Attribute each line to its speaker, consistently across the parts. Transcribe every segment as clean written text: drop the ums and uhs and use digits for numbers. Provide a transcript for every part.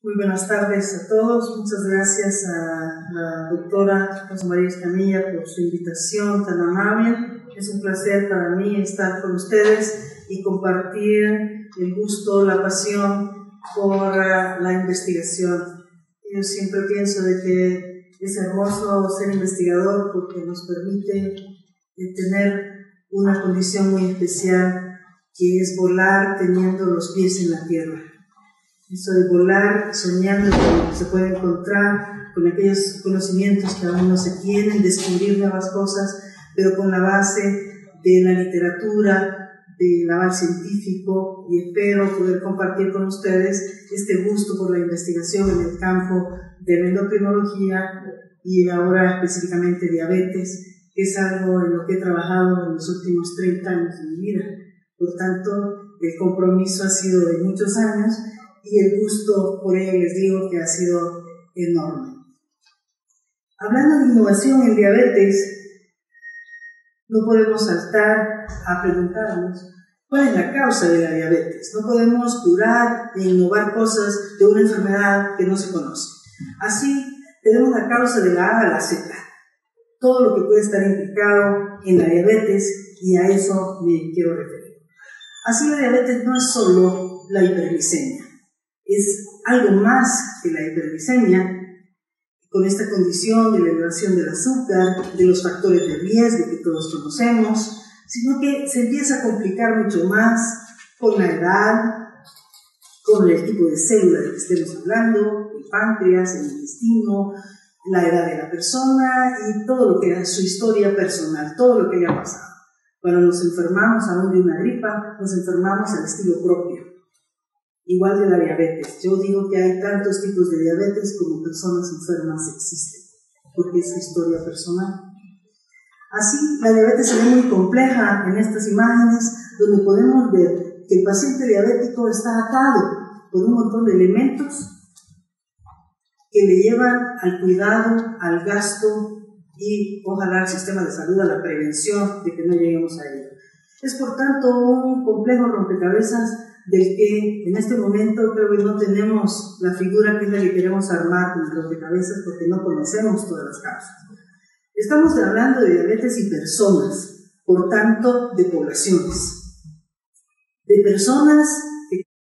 Speaker 1: Muy buenas tardes a todos. Muchas gracias a la doctora Rosa María Escamilla por su invitación tan amable. Es un placer para mí estar con ustedes y compartir el gusto, la pasión por la investigación. Yo siempre pienso de que es hermoso ser investigador porque nos permite tener una condición muy especial, que es volar teniendo los pies en la tierra. Eso de volar soñando que se puede encontrar con aquellos conocimientos que aún no se tienen, descubrir nuevas cosas, pero con la base de la literatura, del avance científico, y espero poder compartir con ustedes este gusto por la investigación en el campo de la endocrinología y ahora específicamente diabetes, que es algo en lo que he trabajado en los últimos 30 años de mi vida. Por tanto, el compromiso ha sido de muchos años y el gusto por ello les digo que ha sido enorme. Hablando de innovación en diabetes, no podemos saltar a preguntarnos cuál es la causa de la diabetes. No podemos curar e innovar cosas de una enfermedad que no se conoce. Así, tenemos la causa de la A a la Z, todo lo que puede estar implicado en la diabetes, y a eso me quiero referir. Así, la diabetes no es solo la hiperglicemia, es algo más que la hiperglicemia, con esta condición de la elevación del azúcar, de los factores de riesgo que todos conocemos, sino que se empieza a complicar mucho más con la edad, con el tipo de célula de que estemos hablando, el páncreas, el intestino, la edad de la persona y todo lo que es su historia personal, todo lo que haya pasado. Cuando nos enfermamos aún de una gripa, nos enfermamos al estilo propio. Igual de la diabetes. Yo digo que hay tantos tipos de diabetes como personas enfermas existen, porque es su historia personal. Así, la diabetes se ve muy compleja en estas imágenes, donde podemos ver que el paciente diabético está atado por un montón de elementos que le llevan al cuidado, al gasto y ojalá al sistema de salud, a la prevención de que no lleguemos a ello. Es por tanto un complejo rompecabezas del que en este momento creo que no tenemos la figura que es la que queremos armar con el rompecabezas porque no conocemos todas las causas. Estamos hablando de diabetes y personas, por tanto de poblaciones, de personas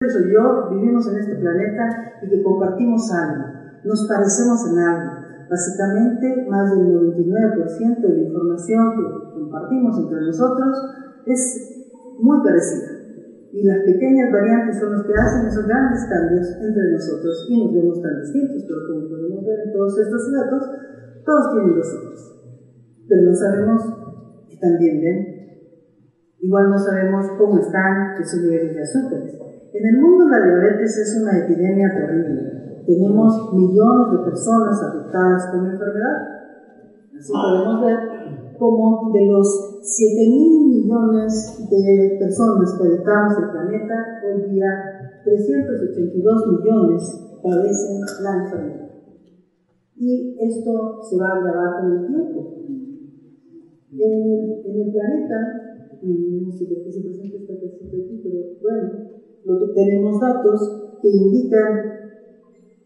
Speaker 1: que soy yo, vivimos en este planeta y que compartimos algo, nos parecemos en algo. Básicamente, más del 99% de la información que compartimos entre nosotros es muy parecida. Y las pequeñas variantes son los que hacen esos grandes cambios entre nosotros y nos vemos tan distintos, pero como podemos ver en todos estos datos, todos tienen los ojos, pero no sabemos que también ven. Igual no sabemos cómo están sus niveles de azúcares. En el mundo la diabetes es una epidemia terrible. Tenemos millones de personas afectadas con la enfermedad. Así podemos ver como de los 7.000 millones de personas que habitamos el planeta, hoy día 382 millones padecen la enfermedad. Y esto se va a agravar con el tiempo. En el planeta, no sé por qué se presenta esta casita aquí, pero bueno, tenemos datos que indican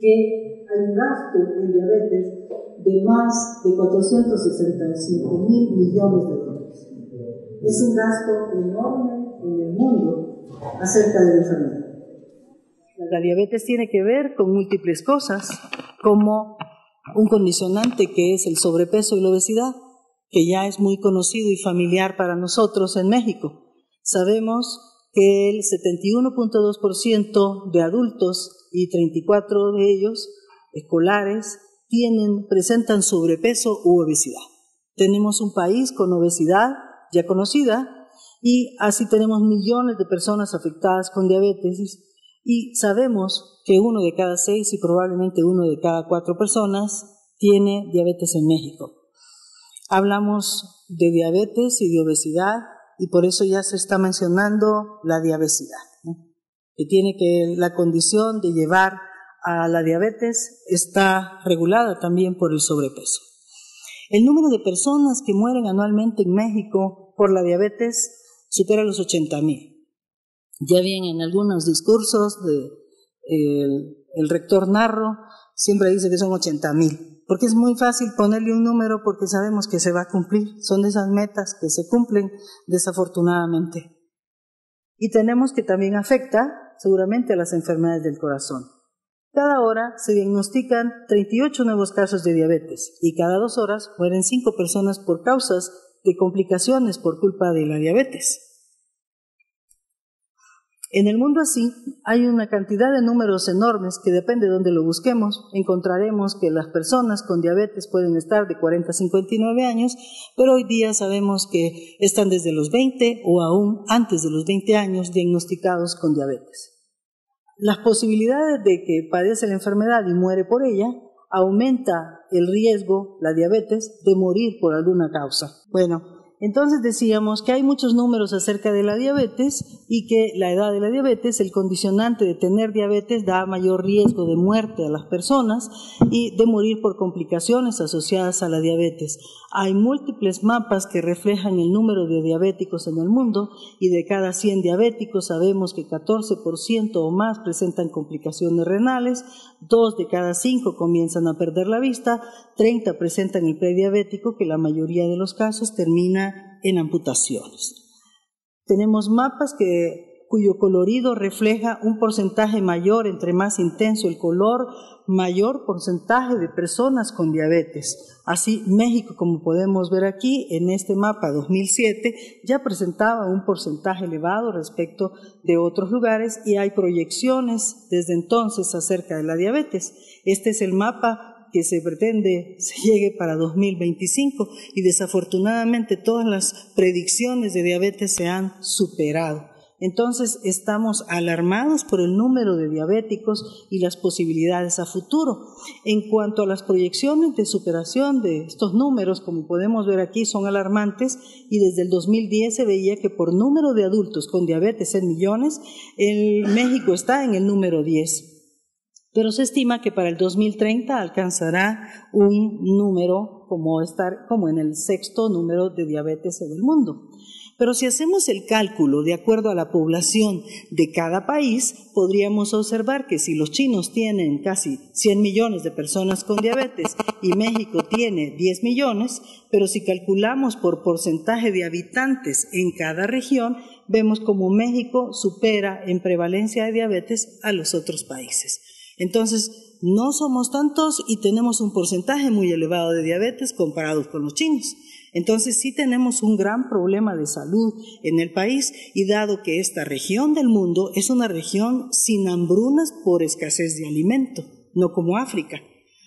Speaker 1: que hay un gasto en diabetes de más de 465.000 millones de dólares. Es un gasto enorme en el mundo acerca de la enfermedad. La diabetes tiene que ver con múltiples cosas, como un condicionante que es el sobrepeso y la obesidad, que ya es muy conocido y familiar para nosotros en México. Sabemos que el 71.2% de adultos y 34 de ellos escolares presentan sobrepeso u obesidad. Tenemos un país con obesidad ya conocida y así tenemos millones de personas afectadas con diabetes y sabemos que 1 de cada 6 y probablemente 1 de cada 4 personas tiene diabetes en México. Hablamos de diabetes y de obesidad y por eso ya se está mencionando la diabesidad, ¿no? Que tiene que la condición de llevar a la diabetes está regulada también por el sobrepeso. El número de personas que mueren anualmente en México por la diabetes supera los 80.000. Ya bien en algunos discursos el rector Narro siempre dice que son 80,000, porque es muy fácil ponerle un número porque sabemos que se va a cumplir. Son de esas metas que se cumplen desafortunadamente. Y tenemos que también afecta seguramente a las enfermedades del corazón. Cada hora se diagnostican 38 nuevos casos de diabetes y cada 2 horas mueren 5 personas por causas de complicaciones por culpa de la diabetes. En el mundo así hay una cantidad de números enormes que depende de donde lo busquemos. Encontraremos que las personas con diabetes pueden estar de 40 a 59 años, pero hoy día sabemos que están desde los 20 o aún antes de los 20 años diagnosticados con diabetes. Las posibilidades de que padece la enfermedad y muere por ella aumenta el riesgo, la diabetes, de morir por alguna causa. Bueno, entonces decíamos que hay muchos números acerca de la diabetes y que la edad de la diabetes, el condicionante de tener diabetes da mayor riesgo de muerte a las personas y de morir por complicaciones asociadas a la diabetes. Hay múltiples mapas que reflejan el número de diabéticos en el mundo y de cada 100 diabéticos sabemos que 14% o más presentan complicaciones renales, 2 de cada 5 comienzan a perder la vista, 30 presentan el prediabético que la mayoría de los casos termina en amputaciones. Tenemos mapas cuyo colorido refleja un porcentaje mayor, entre más intenso el color, mayor porcentaje de personas con diabetes. Así, México, como podemos ver aquí, en este mapa 2007, ya presentaba un porcentaje elevado respecto de otros lugares y hay proyecciones desde entonces acerca de la diabetes. Este es el mapa que se pretende se llegue para 2025 y desafortunadamente todas las predicciones de diabetes se han superado. Entonces estamos alarmados por el número de diabéticos y las posibilidades a futuro. En cuanto a las proyecciones de superación de estos números, como podemos ver aquí, son alarmantes y desde el 2010 se veía que por número de adultos con diabetes en millones, México está en el número 10. Pero se estima que para el 2030 alcanzará un número como en el 6º número de diabetes en el mundo. Pero si hacemos el cálculo de acuerdo a la población de cada país, podríamos observar que si los chinos tienen casi 100 millones de personas con diabetes y México tiene 10 millones, pero si calculamos por porcentaje de habitantes en cada región, vemos como México supera en prevalencia de diabetes a los otros países. Entonces, no somos tantos y tenemos un porcentaje muy elevado de diabetes comparados con los chinos. Entonces, sí tenemos un gran problema de salud en el país y dado que esta región del mundo es una región sin hambrunas por escasez de alimento, no como África.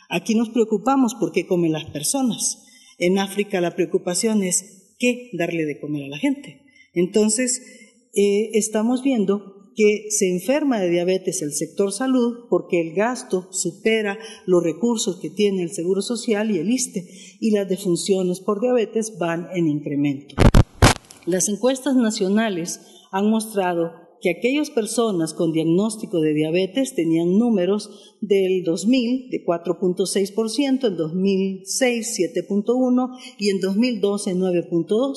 Speaker 1: Aquí nos preocupamos por qué comen las personas. En África la preocupación es qué darle de comer a la gente. Entonces, estamos viendo que se enferma de diabetes el sector salud porque el gasto supera los recursos que tiene el Seguro Social y el ISSSTE y las defunciones por diabetes van en incremento. Las encuestas nacionales han mostrado que aquellas personas con diagnóstico de diabetes tenían números del 2000 de 4.6%, en 2006 7.1% y en 2012 9.2%,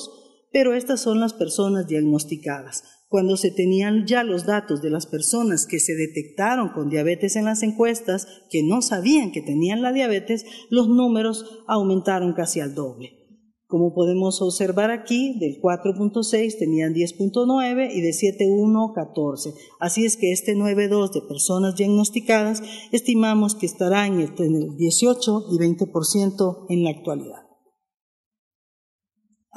Speaker 1: pero estas son las personas diagnosticadas. Cuando se tenían ya los datos de las personas que se detectaron con diabetes en las encuestas, que no sabían que tenían la diabetes, los números aumentaron casi al doble. Como podemos observar aquí, del 4.6 tenían 10.9 y de 7.1, 14. Así es que este 9.2 de personas diagnosticadas estimamos que estará en el 18 y 20% en la actualidad.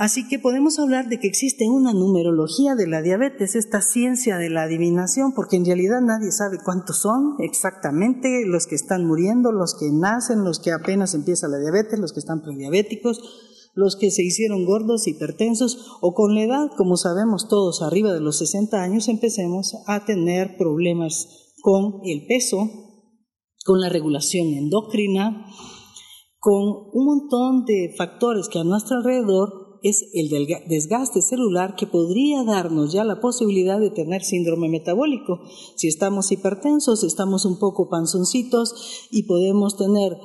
Speaker 1: Así que podemos hablar de que existe una numerología de la diabetes, esta ciencia de la adivinación, porque en realidad nadie sabe cuántos son exactamente los que están muriendo, los que nacen, los que apenas empieza la diabetes, los que están prediabéticos, los que se hicieron gordos, hipertensos o con la edad, como sabemos todos, arriba de los 60 años empecemos a tener problemas con el peso, con la regulación endocrina, con un montón de factores que a nuestro alrededor es el del desgaste celular que podría darnos ya la posibilidad de tener síndrome metabólico. Si estamos hipertensos, estamos un poco panzoncitos y podemos tener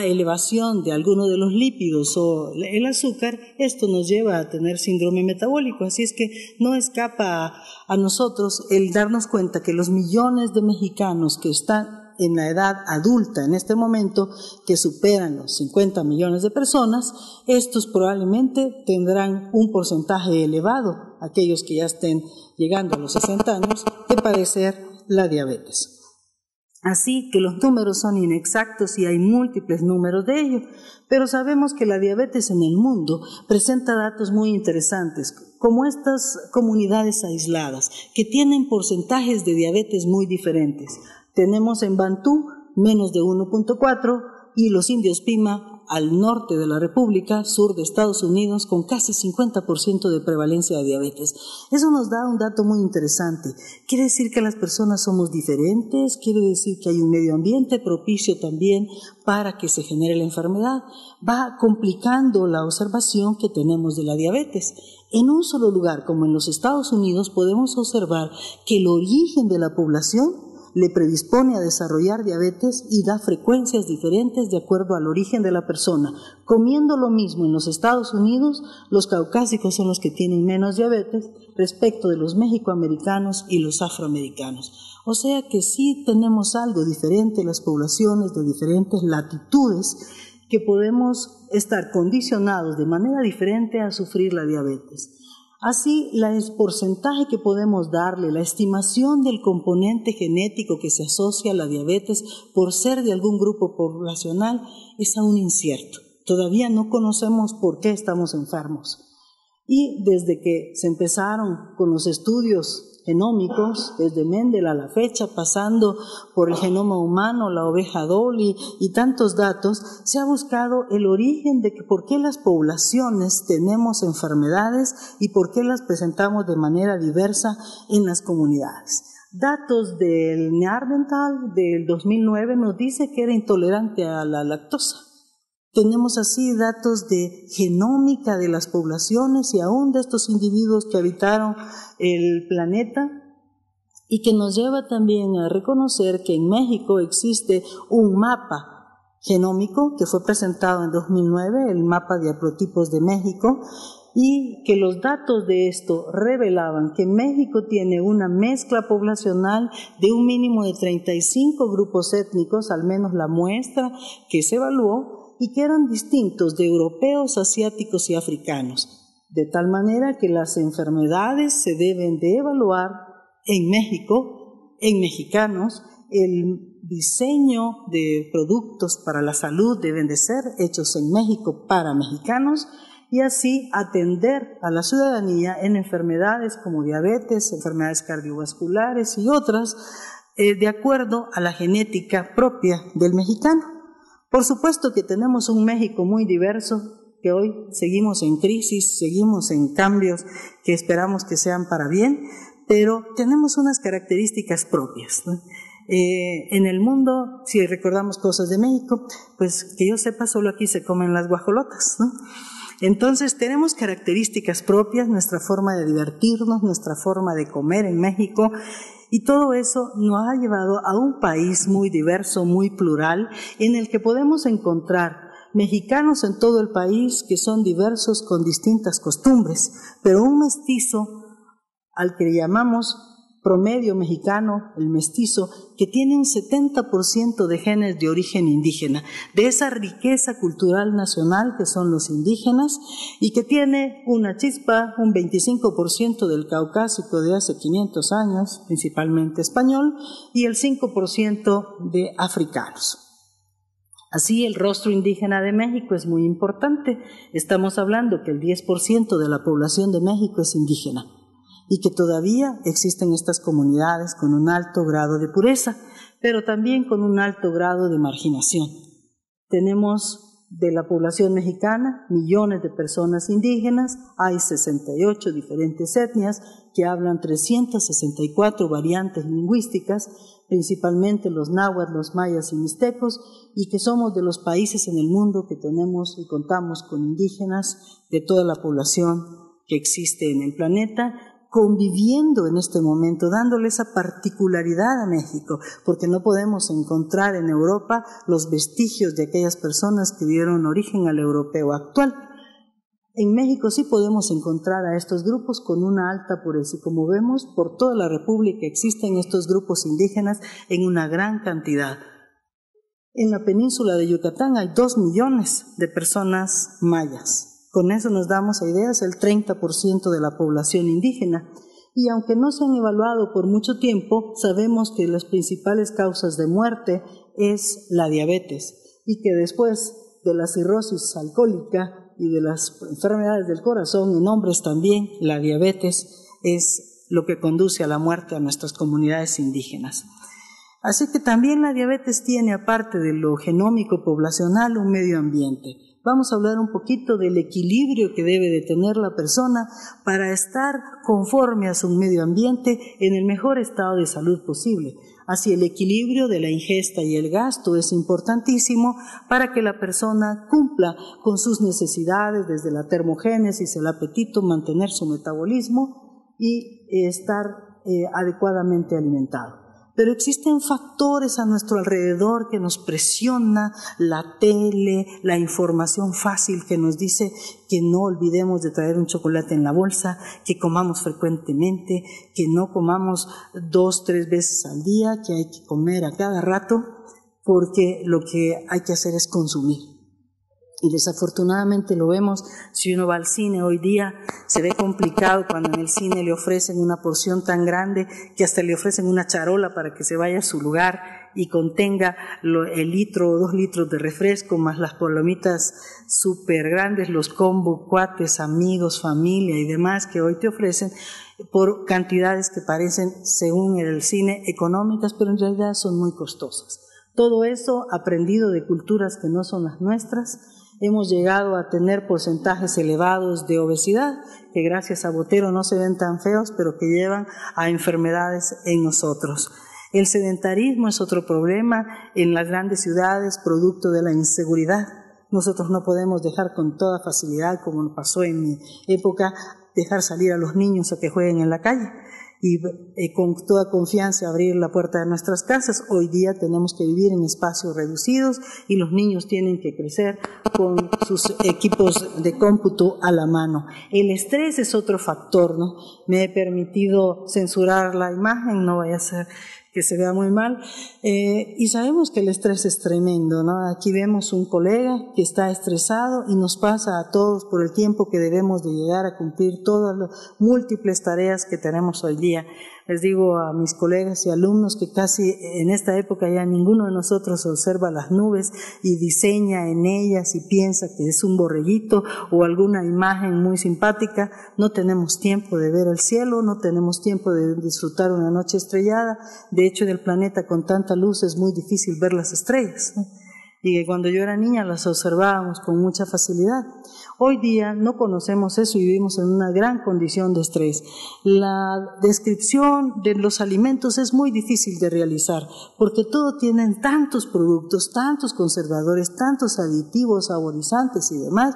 Speaker 1: elevación de alguno de los lípidos o el azúcar, esto nos lleva a tener síndrome metabólico. Así es que no escapa a nosotros el darnos cuenta que los millones de mexicanos que están en la edad adulta en este momento, que superan los 50 millones de personas, estos probablemente tendrán un porcentaje elevado, aquellos que ya estén llegando a los 60 años, de padecer la diabetes. Así que los números son inexactos y hay múltiples números de ello, pero sabemos que la diabetes en el mundo presenta datos muy interesantes, como estas comunidades aisladas, que tienen porcentajes de diabetes muy diferentes. Tenemos en Bantú menos de 1.4 y los indios Pima al norte de la República, sur de Estados Unidos, con casi 50% de prevalencia de diabetes. Eso nos da un dato muy interesante. Quiere decir que las personas somos diferentes, quiere decir que hay un medio ambiente propicio también para que se genere la enfermedad. Va complicando la observación que tenemos de la diabetes. En un solo lugar, como en los Estados Unidos, podemos observar que el origen de la población le predispone a desarrollar diabetes y da frecuencias diferentes de acuerdo al origen de la persona. Comiendo lo mismo en los Estados Unidos, los caucásicos son los que tienen menos diabetes respecto de los mexicoamericanos y los afroamericanos. O sea que sí tenemos algo diferente, las poblaciones de diferentes latitudes, que podemos estar condicionados de manera diferente a sufrir la diabetes. Así, el porcentaje que podemos darle, la estimación del componente genético que se asocia a la diabetes por ser de algún grupo poblacional es aún incierto. Todavía no conocemos por qué estamos enfermos. Y desde que se empezaron con los estudios genómicos, desde Mendel a la fecha, pasando por el genoma humano, la oveja Dolly y tantos datos, se ha buscado el origen de por qué las poblaciones tenemos enfermedades y por qué las presentamos de manera diversa en las comunidades. Datos del Neandertal del 2009 nos dice que era intolerante a la lactosa. Tenemos así datos de genómica de las poblaciones y aún de estos individuos que habitaron el planeta, y que nos lleva también a reconocer que en México existe un mapa genómico que fue presentado en 2009, el mapa de haplotipos de México, y que los datos de esto revelaban que México tiene una mezcla poblacional de un mínimo de 35 grupos étnicos, al menos la muestra que se evaluó, y que eran distintos de europeos, asiáticos y africanos, de tal manera que las enfermedades se deben de evaluar en México, en mexicanos, el diseño de productos para la salud deben de ser hechos en México para mexicanos, y así atender a la ciudadanía en enfermedades como diabetes, enfermedades cardiovasculares y otras, de acuerdo a la genética propia del mexicano. Por supuesto que tenemos un México muy diverso, que hoy seguimos en crisis, seguimos en cambios que esperamos que sean para bien, pero tenemos unas características propias, ¿no? En el mundo, si recordamos cosas de México, pues que yo sepa, solo aquí se comen las guajolotas, ¿no? Entonces tenemos características propias, nuestra forma de divertirnos, nuestra forma de comer en México, y todo eso nos ha llevado a un país muy diverso, muy plural, en el que podemos encontrar mexicanos en todo el país que son diversos con distintas costumbres, pero un mestizo al que llamamos promedio mexicano, el mestizo, que tiene un 70% de genes de origen indígena, de esa riqueza cultural nacional que son los indígenas, y que tiene una chispa, un 25% del caucásico de hace 500 años, principalmente español, y el 5% de africanos. Así, el rostro indígena de México es muy importante. Estamos hablando que el 10% de la población de México es indígena, y que todavía existen estas comunidades con un alto grado de pureza, pero también con un alto grado de marginación. Tenemos de la población mexicana millones de personas indígenas, hay 68 diferentes etnias que hablan 364 variantes lingüísticas, principalmente los náhuatl, los mayas y mixtecos, y que somos de los países en el mundo que tenemos y contamos con indígenas de toda la población que existe en el planeta, conviviendo en este momento, dándole esa particularidad a México, porque no podemos encontrar en Europa los vestigios de aquellas personas que dieron origen al europeo actual. En México sí podemos encontrar a estos grupos con una alta pureza y como vemos por toda la República existen estos grupos indígenas en una gran cantidad. En la península de Yucatán hay 2 millones de personas mayas. Con eso nos damos a ideas el 30% de la población indígena. Y aunque no se han evaluado por mucho tiempo, sabemos que las principales causas de muerte es la diabetes y que después de la cirrosis alcohólica y de las enfermedades del corazón, en hombres también, la diabetes es lo que conduce a la muerte a nuestras comunidades indígenas. Así que también la diabetes tiene, aparte de lo genómico poblacional, un medio ambiente. Vamos a hablar un poquito del equilibrio que debe de tener la persona para estar conforme a su medio ambiente en el mejor estado de salud posible. Así el equilibrio de la ingesta y el gasto es importantísimo para que la persona cumpla con sus necesidades desde la termogénesis, el apetito, mantener su metabolismo y estar adecuadamente alimentado. Pero existen factores a nuestro alrededor que nos presiona, la tele, la información fácil que nos dice que no olvidemos de traer un chocolate en la bolsa, que comamos frecuentemente, que no comamos 2, 3 veces al día, que hay que comer a cada rato, porque lo que hay que hacer es consumir. Y desafortunadamente lo vemos, si uno va al cine hoy día, se ve complicado cuando en el cine le ofrecen una porción tan grande que hasta le ofrecen una charola para que se vaya a su lugar y contenga el litro o 2 litros de refresco, más las palomitas súper grandes, los combo, cuates, amigos, familia y demás que hoy te ofrecen por cantidades que parecen, según el cine, económicas, pero en realidad son muy costosas. Todo eso aprendido de culturas que no son las nuestras. Hemos llegado a tener porcentajes elevados de obesidad, que gracias a Botero no se ven tan feos, pero que llevan a enfermedades en nosotros. El sedentarismo es otro problema en las grandes ciudades, producto de la inseguridad. Nosotros no podemos dejar con toda facilidad, como pasó en mi época, dejar salir a los niños a que jueguen en la calle y con toda confianza abrir la puerta de nuestras casas. Hoy día tenemos que vivir en espacios reducidos y los niños tienen que crecer con sus equipos de cómputo a la mano. El estrés es otro factor, ¿no? Me he permitido censurar la imagen, no vaya a ser que se vea muy mal, y sabemos que el estrés es tremendo, ¿no? Aquí vemos un colega que está estresado y nos pasa a todos por el tiempo que debemos de llegar a cumplir todas las múltiples tareas que tenemos hoy día. Les digo a mis colegas y alumnos que casi en esta época ya ninguno de nosotros observa las nubes y diseña en ellas y piensa que es un borreguito o alguna imagen muy simpática. No tenemos tiempo de ver el cielo, no tenemos tiempo de disfrutar una noche estrellada. De hecho, en el planeta con tanta luz es muy difícil ver las estrellas, ¿no? Y que cuando yo era niña las observábamos con mucha facilidad. Hoy día no conocemos eso y vivimos en una gran condición de estrés. La descripción de los alimentos es muy difícil de realizar porque todo tienen tantos productos, tantos conservadores, tantos aditivos, saborizantes y demás,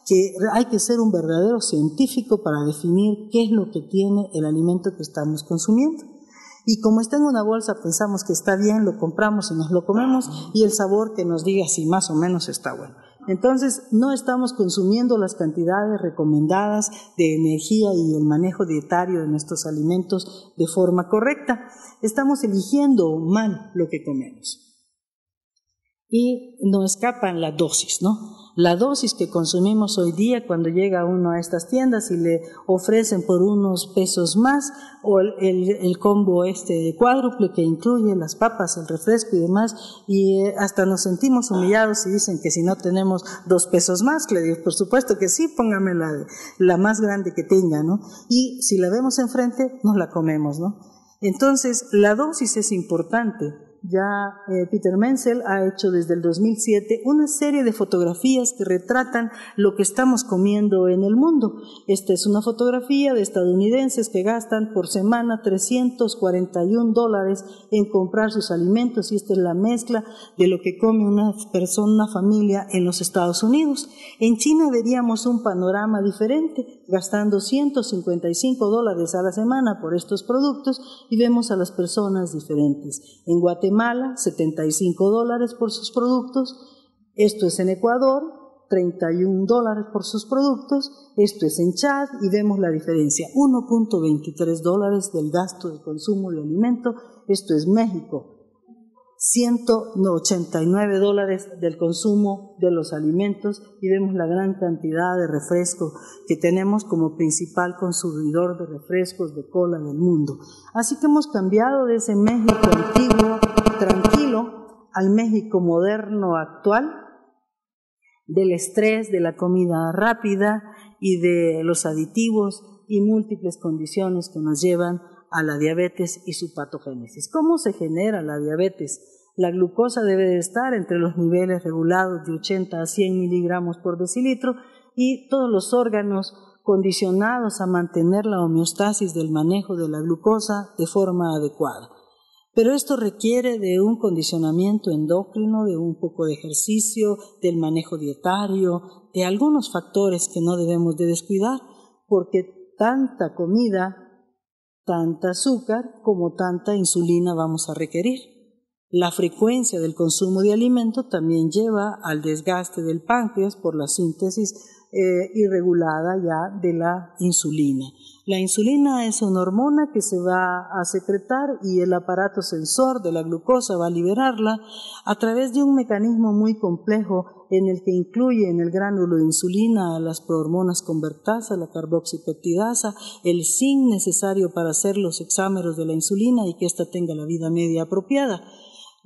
Speaker 1: que hay que ser un verdadero científico para definir qué es lo que tiene el alimento que estamos consumiendo. Y como está en una bolsa, pensamos que está bien, lo compramos y nos lo comemos y el sabor que nos diga si más o menos está bueno. Entonces, no estamos consumiendo las cantidades recomendadas de energía y el manejo dietario de nuestros alimentos de forma correcta. Estamos eligiendo mal lo que comemos. Y no escapan la dosis, ¿no? La dosis que consumimos hoy día cuando llega uno a estas tiendas y le ofrecen por unos pesos más o el combo de cuádruple que incluye las papas, el refresco y demás, y hasta nos sentimos humillados y dicen que si no tenemos 2 pesos más, le digo, por supuesto que sí, póngame la más grande que tenga, ¿no? Y si la vemos enfrente, nos la comemos, ¿no? Entonces, la dosis es importante. Ya Peter Menzel ha hecho desde el 2007 una serie de fotografías que retratan lo que estamos comiendo en el mundo. Esta es una fotografía de estadounidenses que gastan por semana $341 en comprar sus alimentos y esta es la mezcla de lo que come una persona, una familia en los Estados Unidos. En China veríamos un panorama diferente, gastando $155 a la semana por estos productos y vemos a las personas diferentes. En Guatemala, $75 por sus productos. Esto es en Ecuador, $31 por sus productos. Esto es en Chad y vemos la diferencia, $1.23 del gasto de consumo de alimento. Esto es México, $189 del consumo de los alimentos, y vemos la gran cantidad de refrescos que tenemos como principal consumidor de refrescos de cola del mundo. Así que hemos cambiado de ese México antiguo, tranquilo, al México moderno actual, del estrés, de la comida rápida y de los aditivos y múltiples condiciones que nos llevan a la diabetes y su patogénesis. ¿Cómo se genera la diabetes? La glucosa debe de estar entre los niveles regulados de 80 a 100 miligramos por decilitro, y todos los órganos condicionados a mantener la homeostasis del manejo de la glucosa de forma adecuada. Pero esto requiere de un condicionamiento endocrino, de un poco de ejercicio, del manejo dietario, de algunos factores que no debemos de descuidar, porque tanta comida, tanta azúcar como tanta insulina vamos a requerir. La frecuencia del consumo de alimento también lleva al desgaste del páncreas por la síntesis irregulada ya de la insulina. La insulina es una hormona que se va a secretar y el aparato sensor de la glucosa va a liberarla a través de un mecanismo muy complejo en el que incluye en el gránulo de insulina a las prohormonas convertasa, la carboxipeptidasa, el zinc necesario para hacer los hexámeros de la insulina y que ésta tenga la vida media apropiada.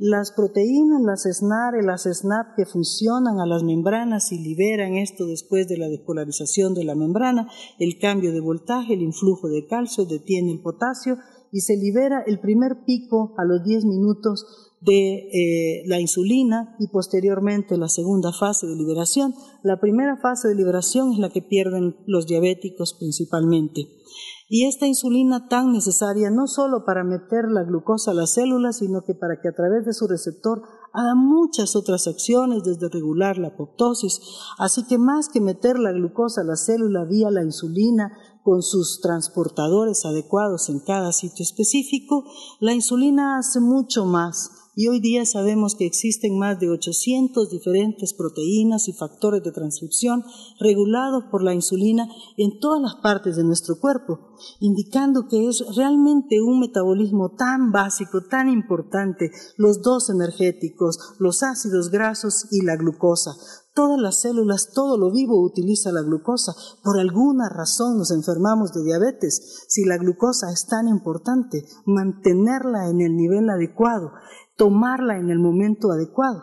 Speaker 1: Las proteínas, las SNAR y las SNAP que funcionan a las membranas y liberan esto después de la despolarización de la membrana, el cambio de voltaje, el influjo de calcio, detiene el potasio y se libera el primer pico a los 10 minutos de la insulina y posteriormente la segunda fase de liberación. La primera fase de liberación es la que pierden los diabéticos principalmente. Y esta insulina tan necesaria no solo para meter la glucosa a las células, sino que para que a través de su receptor haga muchas otras acciones, desde regular la apoptosis. Así que más que meter la glucosa a la célula vía la insulina con sus transportadores adecuados en cada sitio específico, la insulina hace mucho más. Y hoy día sabemos que existen más de 800 diferentes proteínas y factores de transcripción regulados por la insulina en todas las partes de nuestro cuerpo, indicando que es realmente un metabolismo tan básico, tan importante, los dos energéticos, los ácidos grasos y la glucosa. Todas las células, todo lo vivo utiliza la glucosa. Por alguna razón nos enfermamos de diabetes. Si la glucosa es tan importante, mantenerla en el nivel adecuado, tomarla en el momento adecuado.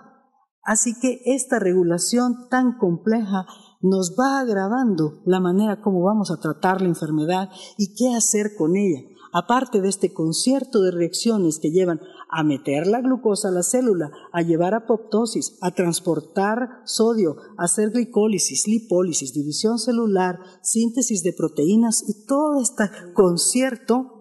Speaker 1: Así que esta regulación tan compleja nos va agravando la manera como vamos a tratar la enfermedad y qué hacer con ella. Aparte de este concierto de reacciones que llevan a meter la glucosa a la célula, a llevar a apoptosis, a transportar sodio, a hacer glicólisis, lipólisis, división celular, síntesis de proteínas, y todo este concierto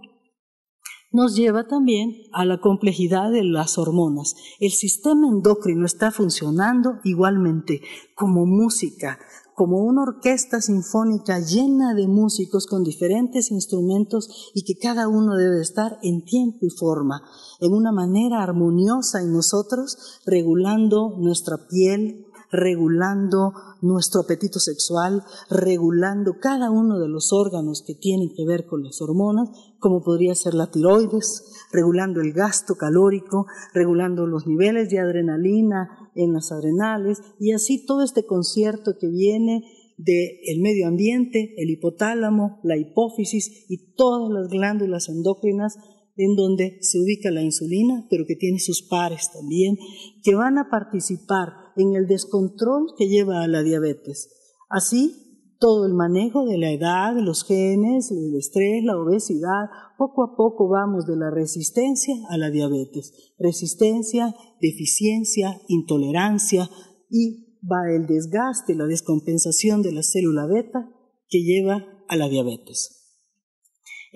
Speaker 1: nos lleva también a la complejidad de las hormonas. El sistema endocrino está funcionando igualmente como música, como una orquesta sinfónica llena de músicos con diferentes instrumentos y que cada uno debe estar en tiempo y forma, en una manera armoniosa en nosotros, regulando nuestra piel, regulando nuestro apetito sexual, regulando cada uno de los órganos que tienen que ver con las hormonas, como podría ser la tiroides, regulando el gasto calórico, regulando los niveles de adrenalina en las adrenales, y así todo este concierto que viene del medio ambiente, el hipotálamo, la hipófisis y todas las glándulas endócrinas en donde se ubica la insulina, pero que tiene sus pares también, que van a participar en el descontrol que lleva a la diabetes. Así, todo el manejo de la edad, de los genes, el estrés, la obesidad, poco a poco vamos de la resistencia a la diabetes. Resistencia, deficiencia, intolerancia, y va el desgaste, la descompensación de la célula beta que lleva a la diabetes.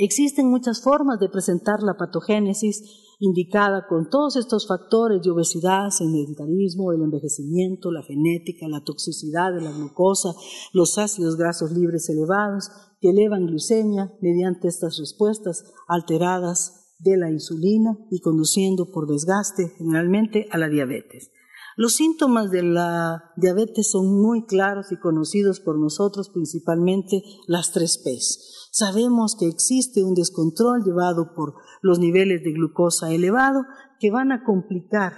Speaker 1: Existen muchas formas de presentar la patogénesis indicada con todos estos factores de obesidad, sedentarismo, el envejecimiento, la genética, la toxicidad de la glucosa, los ácidos grasos libres elevados que elevan glucemia mediante estas respuestas alteradas de la insulina y conduciendo por desgaste generalmente a la diabetes. Los síntomas de la diabetes son muy claros y conocidos por nosotros, principalmente las 3 P's. Sabemos que existe un descontrol llevado por los niveles de glucosa elevado que van a complicar,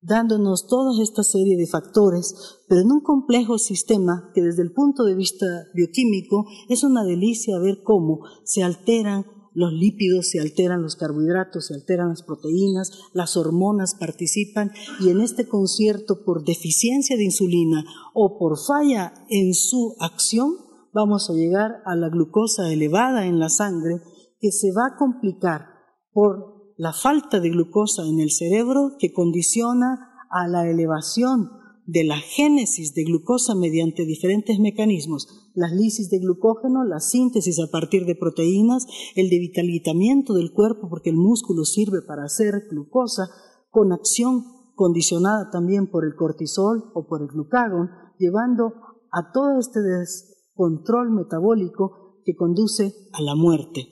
Speaker 1: dándonos toda esta serie de factores, pero en un complejo sistema que desde el punto de vista bioquímico es una delicia ver cómo se alteran los lípidos, se alteran los carbohidratos, se alteran las proteínas, las hormonas participan y en este concierto por deficiencia de insulina o por falla en su acción vamos a llegar a la glucosa elevada en la sangre que se va a complicar por la falta de glucosa en el cerebro que condiciona a la elevación de la génesis de glucosa mediante diferentes mecanismos, la lisis de glucógeno, la síntesis a partir de proteínas, el debilitamiento del cuerpo porque el músculo sirve para hacer glucosa, con acción condicionada también por el cortisol o por el glucagón, llevando a todo este descontrol metabólico que conduce a la muerte.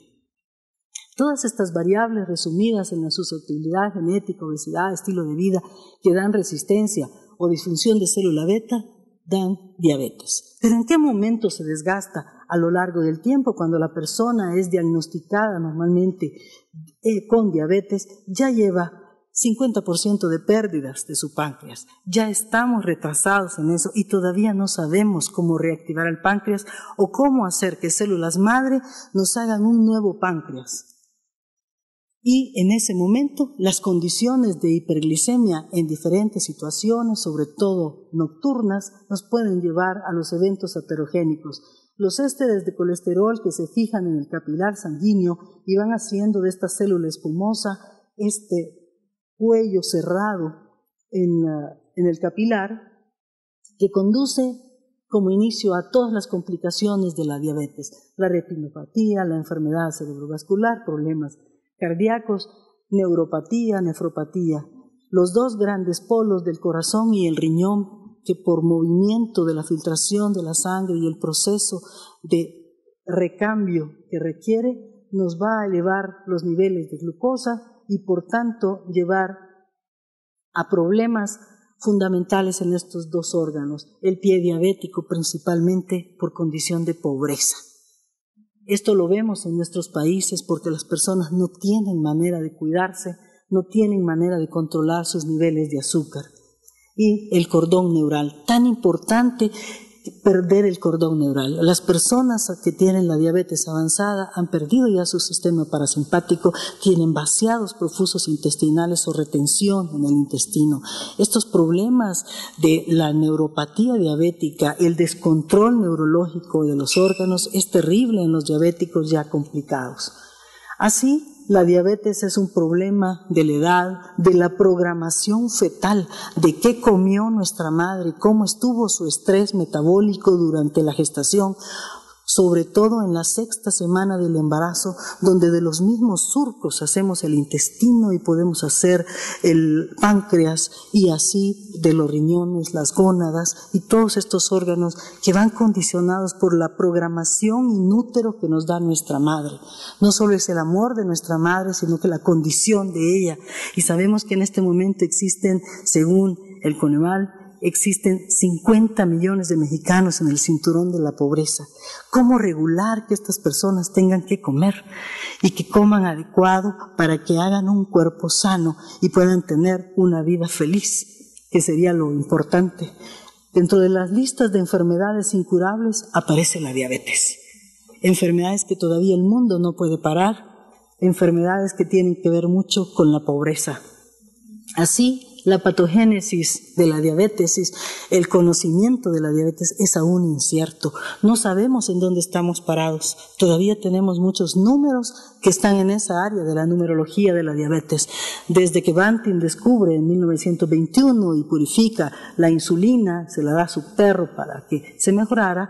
Speaker 1: Todas estas variables resumidas en la susceptibilidad genética, obesidad, estilo de vida, que dan resistencia o disfunción de célula beta, dan diabetes. ¿Pero en qué momento se desgasta? A lo largo del tiempo, cuando la persona es diagnosticada normalmente con diabetes, ya lleva 50% de pérdidas de su páncreas. Ya estamos retrasados en eso y todavía no sabemos cómo reactivar el páncreas o cómo hacer que células madre nos hagan un nuevo páncreas. Y en ese momento las condiciones de hiperglicemia en diferentes situaciones, sobre todo nocturnas, nos pueden llevar a los eventos aterogénicos. Los ésteres de colesterol que se fijan en el capilar sanguíneo y van haciendo de esta célula espumosa este cuello cerrado en el capilar que conduce como inicio a todas las complicaciones de la diabetes, la retinopatía, la enfermedad cerebrovascular, problemas cardíacos, neuropatía, nefropatía, los 2 grandes polos del corazón y el riñón que por movimiento de la filtración de la sangre y el proceso de recambio que requiere nos va a elevar los niveles de glucosa y por tanto llevar a problemas fundamentales en estos 2 órganos, el pie diabético principalmente por condición de pobreza. Esto lo vemos en nuestros países porque las personas no tienen manera de cuidarse, no tienen manera de controlar sus niveles de azúcar. Y el cordón neural, tan importante perder el cordón neural. Las personas que tienen la diabetes avanzada han perdido ya su sistema parasimpático, tienen vaciados profusos intestinales o retención en el intestino. Estos problemas de la neuropatía diabética, el descontrol neurológico de los órganos es terrible en los diabéticos ya complicados. Así, la diabetes es un problema de la edad, de la programación fetal, de qué comió nuestra madre, cómo estuvo su estrés metabólico durante la gestación, sobre todo en la 6ª semana del embarazo, donde de los mismos surcos hacemos el intestino y podemos hacer el páncreas y así de los riñones, las gónadas y todos estos órganos que van condicionados por la programación in útero que nos da nuestra madre. No solo es el amor de nuestra madre, sino que la condición de ella. Y sabemos que en este momento existen, según el Coneval, existen 50 millones de mexicanos en el cinturón de la pobreza. ¿Cómo regular que estas personas tengan que comer y que coman adecuado para que hagan un cuerpo sano y puedan tener una vida feliz, que sería lo importante? Dentro de las listas de enfermedades incurables aparece la diabetes. Enfermedades que todavía el mundo no puede parar, enfermedades que tienen que ver mucho con la pobreza. Así, la patogénesis de la diabetes, el conocimiento de la diabetes es aún incierto. No sabemos en dónde estamos parados. Todavía tenemos muchos números que están en esa área de la numerología de la diabetes. Desde que Banting descubre en 1921 y purifica la insulina, se la da a su perro para que se mejorara,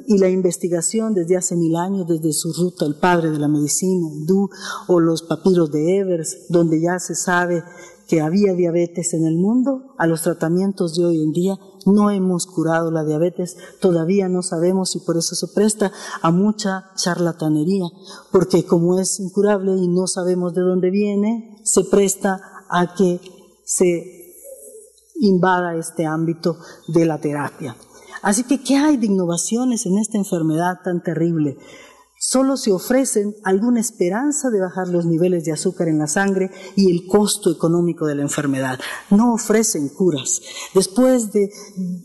Speaker 1: y la investigación desde hace 1000 años, desde su ruta, el padre de la medicina, hindú, o los papiros de Evers, donde ya se sabe que había diabetes en el mundo, a los tratamientos de hoy en día, no hemos curado la diabetes, todavía no sabemos y por eso se presta a mucha charlatanería, porque como es incurable y no sabemos de dónde viene, se presta a que se invada este ámbito de la terapia. Así que, ¿qué hay de innovaciones en esta enfermedad tan terrible? Solo se ofrecen alguna esperanza de bajar los niveles de azúcar en la sangre y el costo económico de la enfermedad. No ofrecen curas. Después de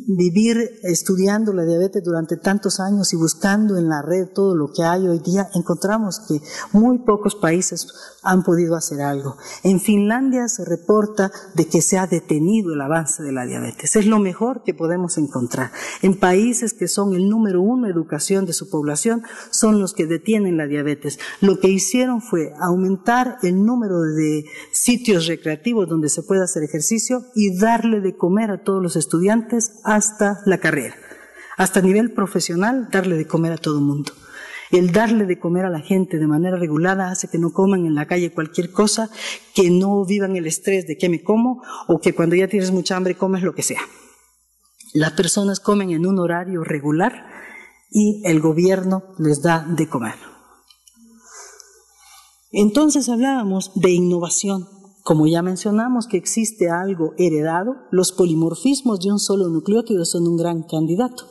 Speaker 1: vivir estudiando la diabetes durante tantos años y buscando en la red todo lo que hay hoy día, encontramos que muy pocos países han podido hacer algo. En Finlandia se reporta de que se ha detenido el avance de la diabetes. Es lo mejor que podemos encontrar. En países que son el número 1 educación de su población, son los que detienen la diabetes. Lo que hicieron fue aumentar el número de sitios recreativos donde se puede hacer ejercicio y darle de comer a todos los estudiantes hasta la carrera. Hasta nivel profesional, darle de comer a todo el mundo. El darle de comer a la gente de manera regulada hace que no coman en la calle cualquier cosa, que no vivan el estrés de qué me como, o que cuando ya tienes mucha hambre comes lo que sea. Las personas comen en un horario regular y el gobierno les da de comer. Entonces hablábamos de innovación. Como ya mencionamos que existe algo heredado, los polimorfismos de un solo nucleótido son un gran candidato.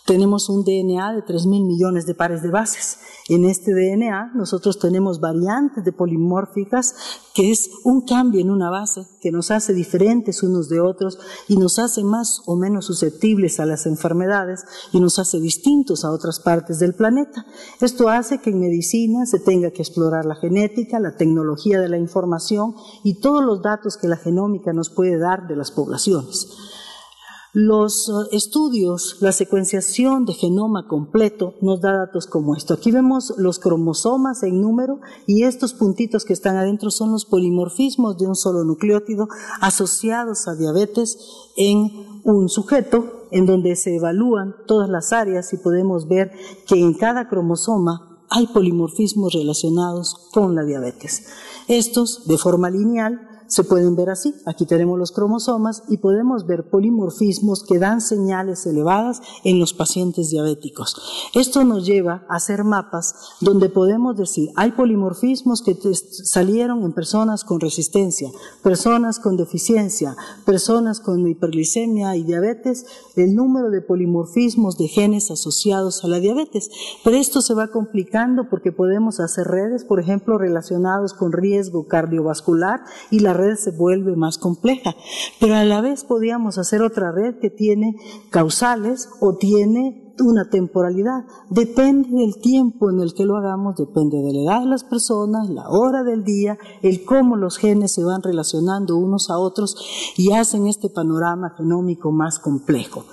Speaker 1: Tenemos un DNA de 3.000 millones de pares de bases. En este DNA nosotros tenemos variantes de polimórficas, que es un cambio en una base que nos hace diferentes unos de otros y nos hace más o menos susceptibles a las enfermedades y nos hace distintos a otras partes del planeta. Esto hace que en medicina se tenga que explorar la genética, la tecnología de la información y todos los datos que la genómica nos puede dar de las poblaciones. Los estudios, la secuenciación de genoma completo nos da datos como esto. Aquí vemos los cromosomas en número y estos puntitos que están adentro son los polimorfismos de un solo nucleótido asociados a diabetes en un sujeto, en donde se evalúan todas las áreas y podemos ver que en cada cromosoma hay polimorfismos relacionados con la diabetes. Estos, de forma lineal, se pueden ver así. Aquí tenemos los cromosomas y podemos ver polimorfismos que dan señales elevadas en los pacientes diabéticos. Esto nos lleva a hacer mapas donde podemos decir, hay polimorfismos que salieron en personas con resistencia, personas con deficiencia, personas con hiperglicemia y diabetes, el número de polimorfismos de genes asociados a la diabetes. Pero esto se va complicando porque podemos hacer redes, por ejemplo, relacionados con riesgo cardiovascular y la red se vuelve más compleja, pero a la vez podríamos hacer otra red que tiene causales o tiene una temporalidad. Depende del tiempo en el que lo hagamos, depende de la edad de las personas, la hora del día, el cómo los genes se van relacionando unos a otros y hacen este panorama genómico más complejo.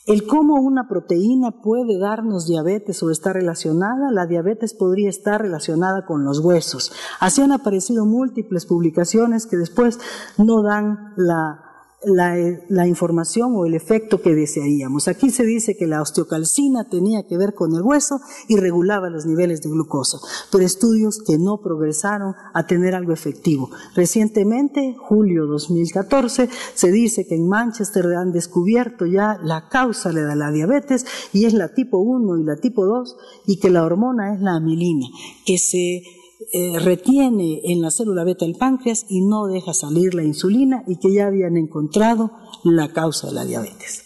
Speaker 1: El cómo una proteína puede darnos diabetes o está relacionada, la diabetes podría estar relacionada con los huesos. Así han aparecido múltiples publicaciones que después no dan la información o el efecto que desearíamos. Aquí se dice que la osteocalcina tenía que ver con el hueso y regulaba los niveles de glucosa, pero estudios que no progresaron a tener algo efectivo. Recientemente, julio 2014, se dice que en Manchester han descubierto ya la causa de la diabetes y es la tipo 1 y la tipo 2 y que la hormona es la amilina, que se retiene en la célula beta del páncreas y no deja salir la insulina y que ya habían encontrado la causa de la diabetes.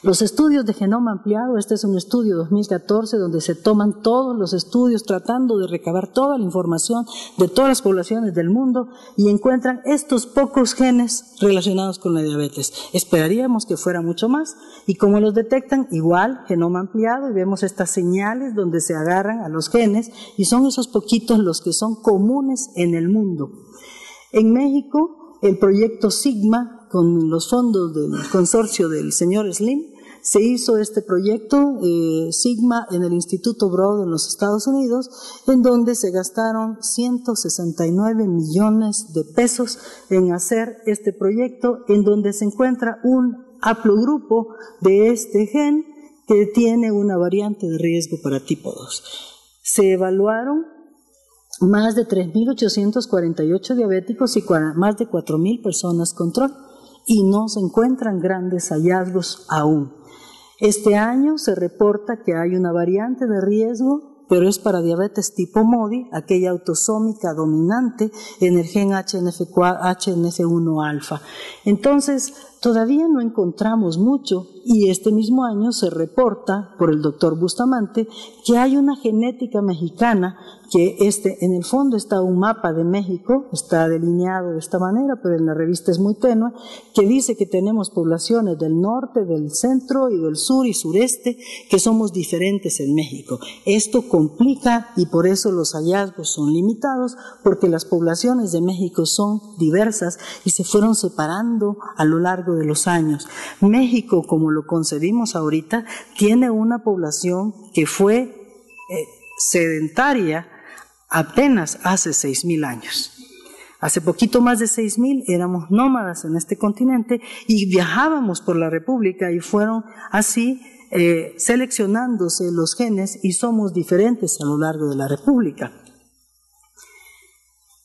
Speaker 1: Los estudios de genoma ampliado, este es un estudio 2014 donde se toman todos los estudios tratando de recabar toda la información de todas las poblaciones del mundo y encuentran estos pocos genes relacionados con la diabetes. Esperaríamos que fuera mucho más y como los detectan, igual genoma ampliado y vemos estas señales donde se agarran a los genes y son esos poquitos los que son comunes en el mundo. En México, el proyecto Sigma, con los fondos del consorcio del señor Slim, se hizo este proyecto Sigma en el Instituto Broad en los Estados Unidos, en donde se gastaron 169 millones de pesos en hacer este proyecto, en donde se encuentra un haplogrupo de este gen que tiene una variante de riesgo para tipo 2. Se evaluaron más de 3.848 diabéticos y más de 4.000 personas control y no se encuentran grandes hallazgos aún. Este año se reporta que hay una variante de riesgo pero es para diabetes tipo MODY, aquella autosómica dominante en el gen HNF1 alfa. Entonces, todavía no encontramos mucho, y este mismo año se reporta por el doctor Bustamante que hay una genética mexicana que en el fondo está un mapa de México, está delineado de esta manera, pero en la revista es muy tenue, que dice que tenemos poblaciones del norte, del centro y del sur y sureste, que somos diferentes en México. Esto complica y por eso los hallazgos son limitados, porque las poblaciones de México son diversas y se fueron separando a lo largo de los años. México, como lo concebimos ahorita, tiene una población que fue sedentaria apenas hace 6,000 años. Hace poquito más de 6,000 éramos nómadas en este continente y viajábamos por la República y fueron así seleccionándose los genes y somos diferentes a lo largo de la República.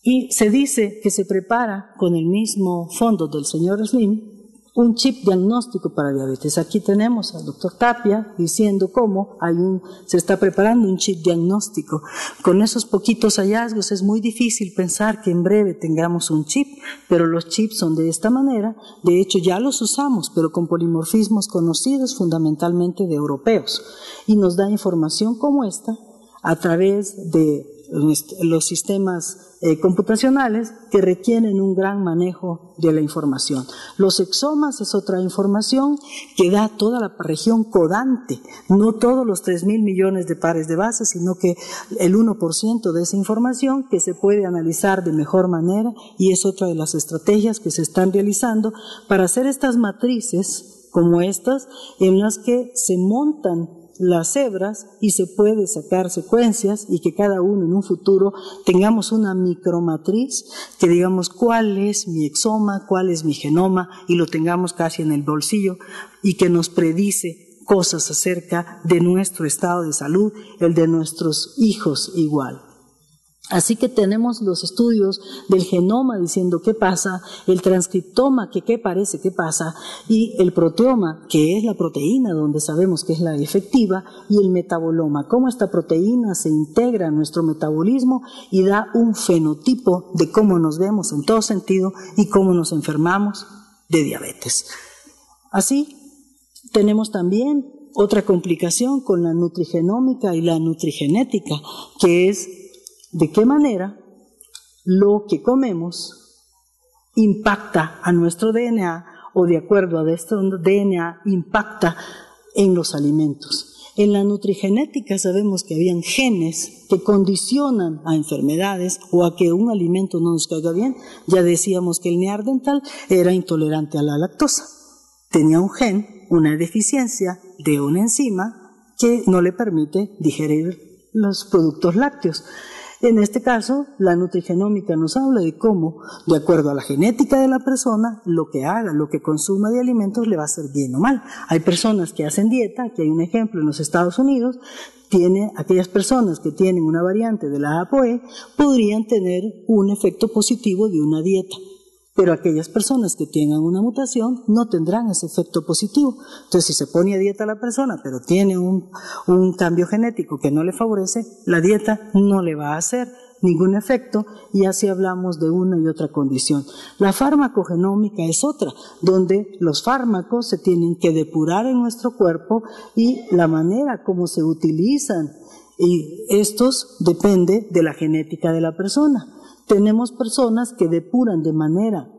Speaker 1: Y se dice que se prepara con el mismo fondo del señor Slim un chip diagnóstico para diabetes. Aquí tenemos al doctor Tapia diciendo cómo se está preparando un chip diagnóstico. Con esos poquitos hallazgos es muy difícil pensar que en breve tengamos un chip, pero los chips son de esta manera. De hecho, ya los usamos, pero con polimorfismos conocidos fundamentalmente de europeos. Y nos da información como esta a través de los sistemas computacionales que requieren un gran manejo de la información. Los exomas es otra información que da toda la región codante, no todos los 3,000 millones de pares de bases, sino que el 1% de esa información que se puede analizar de mejor manera, y es otra de las estrategias que se están realizando para hacer estas matrices como estas, en las que se montan las hebras y se puede sacar secuencias y que cada uno en un futuro tengamos una micromatriz que digamos cuál es mi exoma, cuál es mi genoma y lo tengamos casi en el bolsillo y que nos predice cosas acerca de nuestro estado de salud, el de nuestros hijos igual. Así que tenemos los estudios del genoma diciendo qué pasa, el transcriptoma que qué parece que pasa y el proteoma que es la proteína donde sabemos que es la efectiva y el metaboloma, cómo esta proteína se integra en nuestro metabolismo y da un fenotipo de cómo nos vemos en todo sentido y cómo nos enfermamos de diabetes. Así tenemos también otra complicación con la nutrigenómica y la nutrigenética, que es de qué manera lo que comemos impacta a nuestro DNA o de acuerdo a nuestro DNA impacta en los alimentos. En la nutrigenética sabemos que habían genes que condicionan a enfermedades o a que un alimento no nos caiga bien. Ya decíamos que el neandertal era intolerante a la lactosa. Tenía un gen, una deficiencia de una enzima que no le permite digerir los productos lácteos. En este caso, la nutrigenómica nos habla de cómo, de acuerdo a la genética de la persona, lo que haga, lo que consuma de alimentos le va a hacer bien o mal. Hay personas que hacen dieta, aquí hay un ejemplo en los Estados Unidos, aquellas personas que tienen una variante de la ApoE podrían tener un efecto positivo de una dieta. Pero aquellas personas que tengan una mutación no tendrán ese efecto positivo. Entonces, si se pone a dieta la persona, pero tiene un cambio genético que no le favorece, la dieta no le va a hacer ningún efecto y así hablamos de una y otra condición. La farmacogenómica es otra, donde los fármacos se tienen que depurar en nuestro cuerpo y la manera como se utilizan y estos depende de la genética de la persona. Tenemos personas que depuran de manera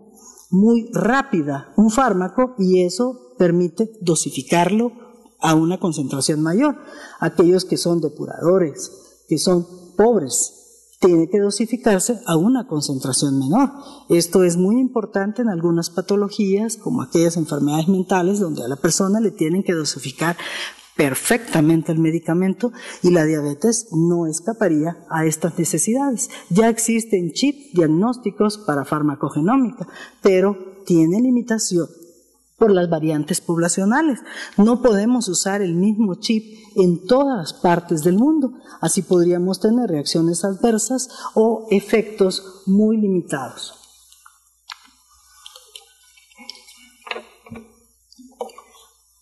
Speaker 1: muy rápida un fármaco y eso permite dosificarlo a una concentración mayor. Aquellos que son depuradores, que son pobres, tienen que dosificarse a una concentración menor. Esto es muy importante en algunas patologías, como aquellas enfermedades mentales, donde a la persona le tienen que dosificar perfectamente el medicamento y la diabetes no escaparía a estas necesidades. Ya existen chips diagnósticos para farmacogenómica, pero tiene limitación por las variantes poblacionales. No podemos usar el mismo chip en todas las partes del mundo. Así podríamos tener reacciones adversas o efectos muy limitados.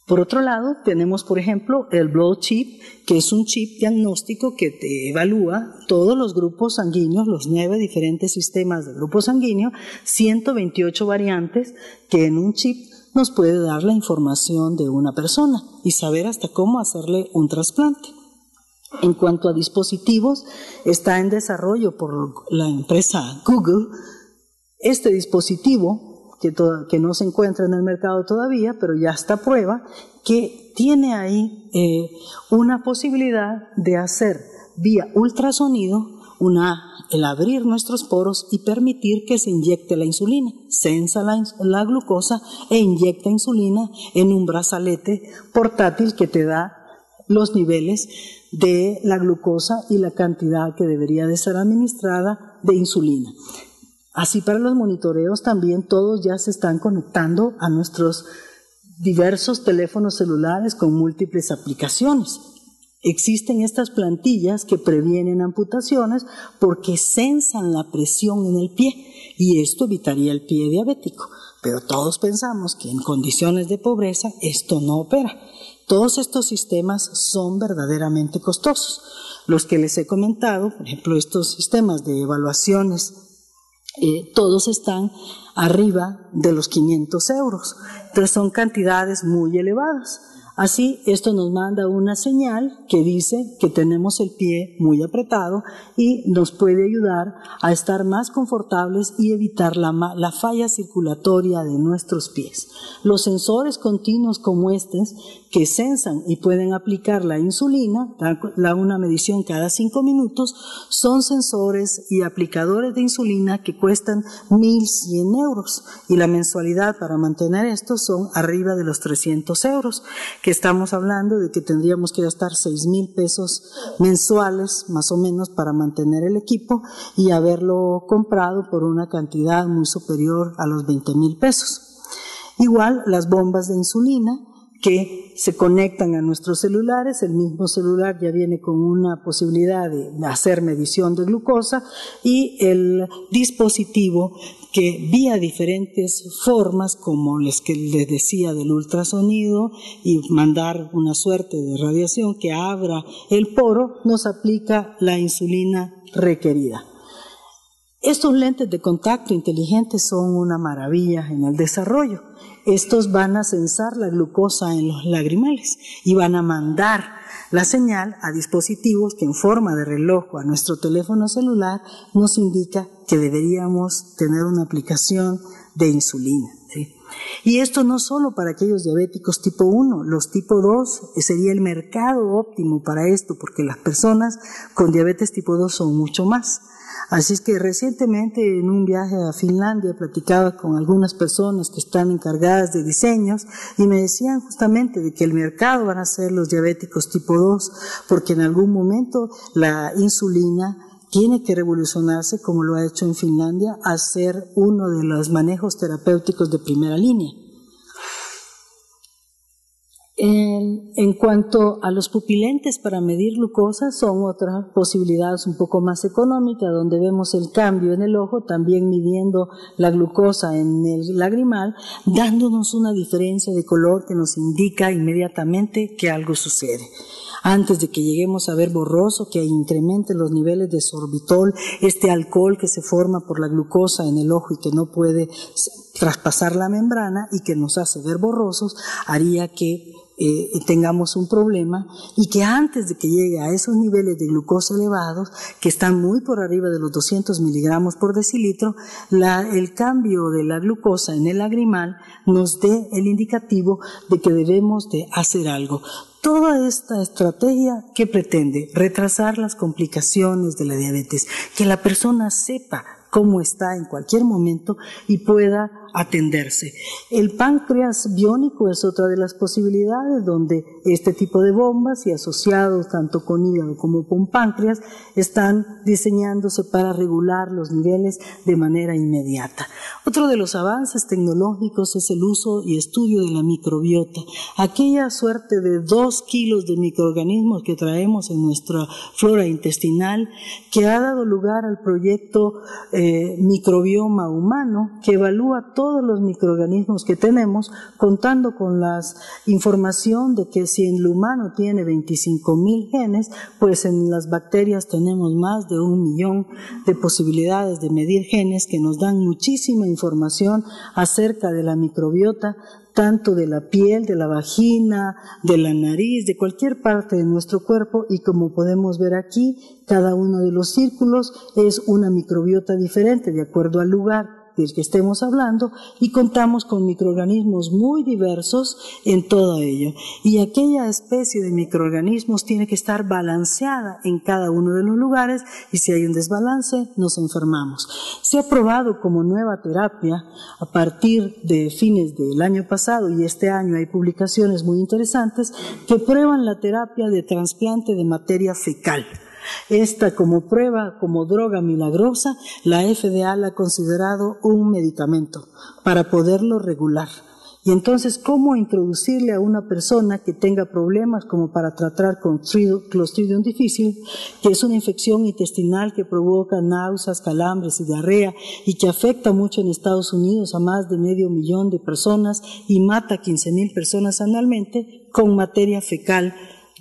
Speaker 2: Por otro lado, tenemos, por ejemplo, el Blood Chip, que es un chip diagnóstico que te evalúa todos los grupos sanguíneos, los 9 diferentes sistemas de grupo sanguíneo, 128 variantes, que en un chip nos puede dar la información de una persona y saber hasta cómo hacerle un trasplante. En cuanto a dispositivos, está en desarrollo por la empresa Google este dispositivo que no se encuentra en el mercado todavía, pero ya está a prueba, que tiene ahí una posibilidad de hacer vía ultrasonido el abrir nuestros poros y permitir que se inyecte la insulina. Sensa la glucosa e inyecta insulina en un brazalete portátil que te da los niveles de la glucosa y la cantidad que debería de ser administrada de insulina. Así para los monitoreos también todos ya se están conectando a nuestros diversos teléfonos celulares con múltiples aplicaciones. Existen estas plantillas que previenen amputaciones porque sensan la presión en el pie y esto evitaría el pie diabético. Pero todos pensamos que en condiciones de pobreza esto no opera. Todos estos sistemas son verdaderamente costosos. Los que les he comentado, por ejemplo, estos sistemas de evaluaciones, todos están arriba de los 500 euros. Entonces son cantidades muy elevadas. Así, esto nos manda una señal que dice que tenemos el pie muy apretado y nos puede ayudar a estar más confortables y evitar la falla circulatoria de nuestros pies. Los sensores continuos como estos, que sensan y pueden aplicar la insulina, una medición cada 5 minutos, son sensores y aplicadores de insulina que cuestan 1.100 euros y la mensualidad para mantener estos son arriba de los 300 euros, que estamos hablando de que tendríamos que gastar 6,000 pesos mensuales más o menos para mantener el equipo y haberlo comprado por una cantidad muy superior a los 20,000 pesos. Igual las bombas de insulina que se conectan a nuestros celulares, el mismo celular ya viene con una posibilidad de hacer medición de glucosa y el dispositivo que vía diferentes formas, como les decía del ultrasonido y mandar una suerte de radiación que abra el poro, nos aplica la insulina requerida. Estos lentes de contacto inteligentes son una maravilla en el desarrollo. Estos van a sensar la glucosa en los lagrimales y van a mandar la señal a dispositivos que en forma de reloj o a nuestro teléfono celular nos indica que deberíamos tener una aplicación de insulina, ¿sí? Y esto no solo para aquellos diabéticos tipo 1, los tipo 2 sería el mercado óptimo para esto, porque las personas con diabetes tipo 2 son mucho más. Así es que recientemente en un viaje a Finlandia platicaba con algunas personas que están encargadas de diseños y me decían justamente de que el mercado van a ser los diabéticos tipo 2, porque en algún momento la insulina tiene que revolucionarse, como lo ha hecho en Finlandia, a ser uno de los manejos terapéuticos de primera línea. En cuanto a los pupilentes para medir glucosa, son otras posibilidades un poco más económicas, donde vemos el cambio en el ojo, también midiendo la glucosa en el lagrimal, dándonos una diferencia de color que nos indica inmediatamente que algo sucede. Antes de que lleguemos a ver borroso, que incremente los niveles de sorbitol, este alcohol que se forma por la glucosa en el ojo y que no puede traspasar la membrana y que nos hace ver borrosos, haría que tengamos un problema y que antes de que llegue a esos niveles de glucosa elevados, que están muy por arriba de los 200 miligramos por decilitro, el cambio de la glucosa en el lagrimal nos dé el indicativo de que debemos de hacer algo. Toda esta estrategia que pretende retrasar las complicaciones de la diabetes, que la persona sepa cómo está en cualquier momento y pueda atenderse. El páncreas biónico es otra de las posibilidades donde este tipo de bombas y asociados tanto con hígado como con páncreas están diseñándose para regular los niveles de manera inmediata. Otro de los avances tecnológicos es el uso y estudio de la microbiota, aquella suerte de 2 kilos de microorganismos que traemos en nuestra flora intestinal, que ha dado lugar al proyecto Microbioma Humano, que evalúa todos los microorganismos que tenemos, contando con la información de que si en el humano tiene 25.000 genes, pues en las bacterias tenemos más de 1 millón de posibilidades de medir genes que nos dan muchísima información acerca de la microbiota, tanto de la piel, de la vagina, de la nariz, de cualquier parte de nuestro cuerpo, y como podemos ver aquí, cada uno de los círculos es una microbiota diferente de acuerdo al lugar del que estemos hablando, y contamos con microorganismos muy diversos en todo ello. Y aquella especie de microorganismos tiene que estar balanceada en cada uno de los lugares, y si hay un desbalance, nos enfermamos. Se ha probado como nueva terapia a partir de fines del año pasado, y este año hay publicaciones muy interesantes que prueban la terapia de trasplante de materia fecal. Esta, como prueba, como droga milagrosa, la FDA la ha considerado un medicamento para poderlo regular. Y entonces, ¿cómo introducirle a una persona que tenga problemas como para tratar con Clostridium difficile, que es una infección intestinal que provoca náuseas, calambres y diarrea, y que afecta mucho en Estados Unidos a más de 500.000 de personas y mata a 15.000 personas anualmente, con materia fecal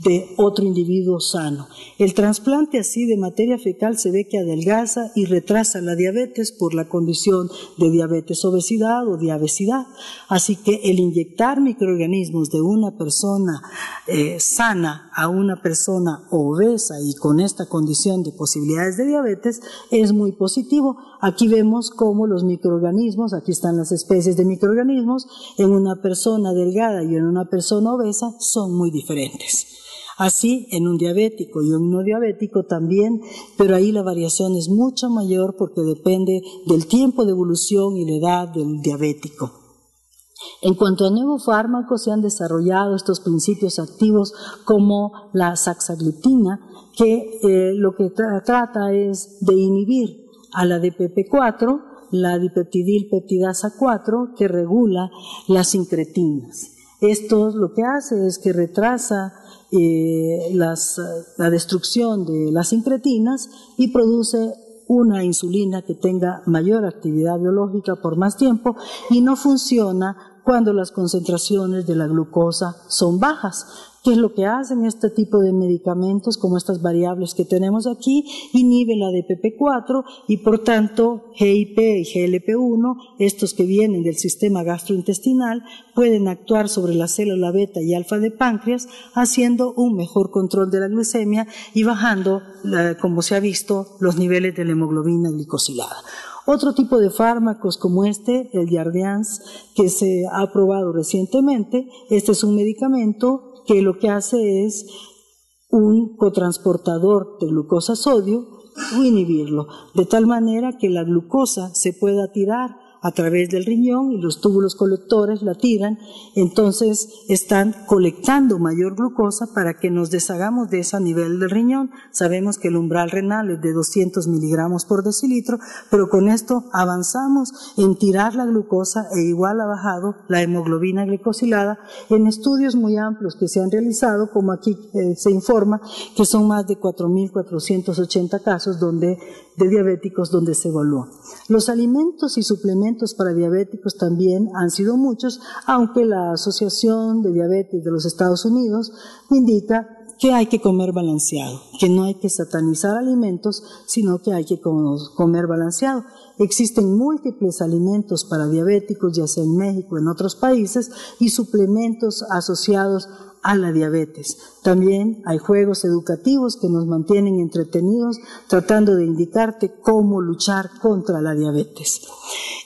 Speaker 2: de otro individuo sano? El trasplante así de materia fecal se ve que adelgaza y retrasa la diabetes por la condición de diabetes obesidad o diabesidad. Así que el inyectar microorganismos de una persona sana a una persona obesa y con esta condición de posibilidades de diabetes es muy positivo. Aquí vemos cómo los microorganismos, aquí están las especies de microorganismos, en una persona delgada y en una persona obesa son muy diferentes. Así en un diabético y en un no diabético también, pero ahí la variación es mucho mayor porque depende del tiempo de evolución y la edad del diabético. En cuanto a nuevos fármacos, se han desarrollado estos principios activos como la saxagliptina, que lo que trata es de inhibir a la DPP4, la dipeptidilpeptidasa 4, que regula las sincretinas. Esto lo que hace es que retrasa la destrucción de las sincretinas y produce una insulina que tenga mayor actividad biológica por más tiempo, y no funciona cuando las concentraciones de la glucosa son bajas. ¿Qué es lo que hacen este tipo de medicamentos, como estas variables que tenemos aquí? Inhibe la DPP4 y por tanto GIP y GLP1, estos que vienen del sistema gastrointestinal, pueden actuar sobre la célula beta y alfa de páncreas, haciendo un mejor control de la glucemia y bajando, como se ha visto, los niveles de la hemoglobina glicosilada. Otro tipo de fármacos como el Jardiance, que se ha aprobado recientemente, este es un medicamento que lo que hace es un cotransportador de glucosa-sodio o inhibirlo, de tal manera que la glucosa se pueda tirar a través del riñón y los túbulos colectores la tiran, entonces están colectando mayor glucosa para que nos deshagamos de ese nivel del riñón. Sabemos que el umbral renal es de 200 miligramos por decilitro, pero con esto avanzamos en tirar la glucosa e igual ha bajado la hemoglobina glicosilada en estudios muy amplios que se han realizado, como aquí se informa que son más de 4.480 casos de diabéticos donde se evaluó. Los alimentos y suplementos para diabéticos también han sido muchos, aunque la Asociación de Diabetes de los Estados Unidos indica que hay que comer balanceado, que no hay que satanizar alimentos, sino que hay que comer balanceado. Existen múltiples alimentos para diabéticos, ya sea en México o en otros países, y suplementos asociados a la diabetes. También hay juegos educativos que nos mantienen entretenidos tratando de indicarte cómo luchar contra la diabetes.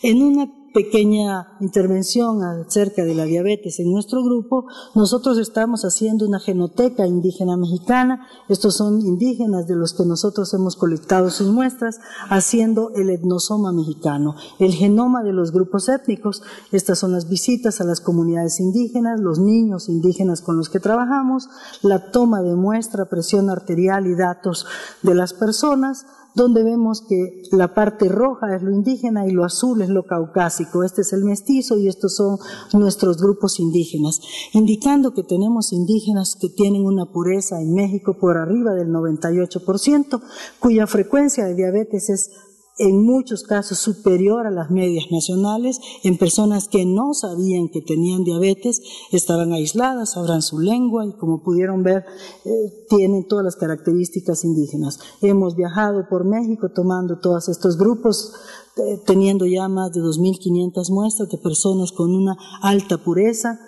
Speaker 2: En una pequeña intervención acerca de la diabetes en nuestro grupo, nosotros estamos haciendo una genoteca indígena mexicana. Estos son indígenas de los que nosotros hemos colectado sus muestras, haciendo el etnosoma mexicano, el genoma de los grupos étnicos. Estas son las visitas a las comunidades indígenas, los niños indígenas con los que trabajamos, la toma de muestra, presión arterial y datos de las personas, donde vemos que la parte roja es lo indígena y lo azul es lo caucásico. Este es el mestizo y estos son nuestros grupos indígenas, indicando que tenemos indígenas que tienen una pureza en México por arriba del 98%, cuya frecuencia de diabetes es en muchos casos superior a las medias nacionales. En personas que no sabían que tenían diabetes, estaban aisladas, sabrán su lengua y, como pudieron ver, tienen todas las características indígenas. Hemos viajado por México tomando todos estos grupos, teniendo ya más de 2.500 muestras de personas con una alta pureza,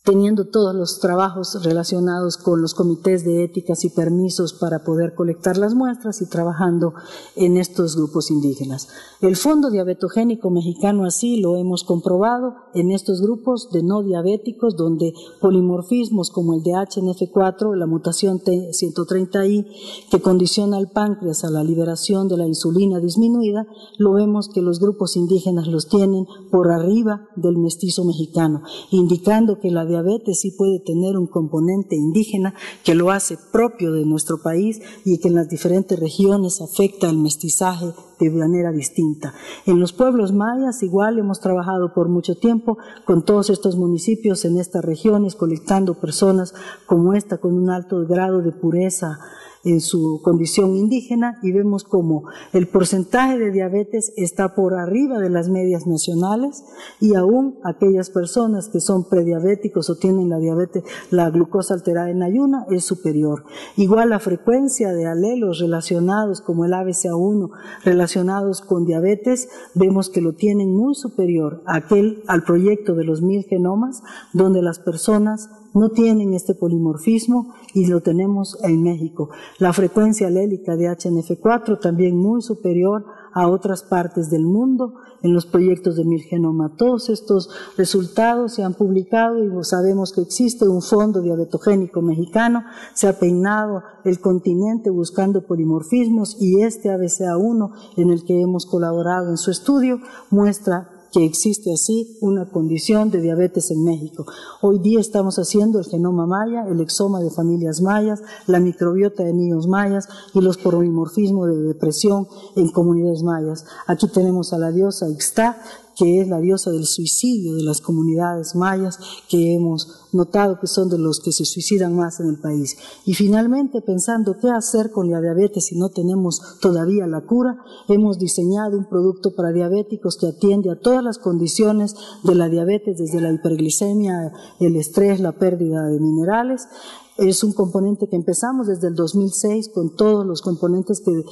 Speaker 2: teniendo todos los trabajos relacionados con los comités de éticas y permisos para poder colectar las muestras y trabajando en estos grupos indígenas. El Fondo Diabetogénico Mexicano así lo hemos comprobado en estos grupos de no diabéticos, donde polimorfismos como el de HNF4, la mutación T130I, que condiciona al páncreas a la liberación de la insulina disminuida, lo vemos que los grupos indígenas los tienen por arriba del mestizo mexicano, indicando que la diabetes sí puede tener un componente indígena que lo hace propio de nuestro país y que en las diferentes regiones afecta el mestizaje de manera distinta. En los pueblos mayas igual hemos trabajado por mucho tiempo con todos estos municipios en estas regiones, colectando personas como esta con un alto grado de pureza en su condición indígena, y vemos como el porcentaje de diabetes está por arriba de las medias nacionales, y aún aquellas personas que son prediabéticos o tienen la diabetes, la glucosa alterada en ayuna, es superior. Igual la frecuencia de alelos relacionados como el ABCA1 relacionados con diabetes, vemos que lo tienen muy superior al proyecto de los 1000 genomas, donde las personas no tienen este polimorfismo, y lo tenemos en México. La frecuencia alélica de HNF4 también muy superior a otras partes del mundo en los proyectos de 1000 genoma. Todos estos resultados se han publicado y sabemos que existe un fondo diabetogénico mexicano. Se ha peinado el continente buscando polimorfismos, y este ABCA1 en el que hemos colaborado en su estudio muestra que existe así una condición de diabetes en México. Hoy día estamos haciendo el genoma maya, el exoma de familias mayas, la microbiota de niños mayas y los polimorfismos de depresión en comunidades mayas. Aquí tenemos a la diosa Ixtá, que es la diosa del suicidio de las comunidades mayas, que hemos notado que son de los que se suicidan más en el país. Y finalmente, pensando qué hacer con la diabetes si no tenemos todavía la cura, hemos diseñado un producto para diabéticos que atiende a todas las condiciones de la diabetes, desde la hiperglicemia, el estrés, la pérdida de minerales. Es un componente que empezamos desde el 2006 con todos los componentes que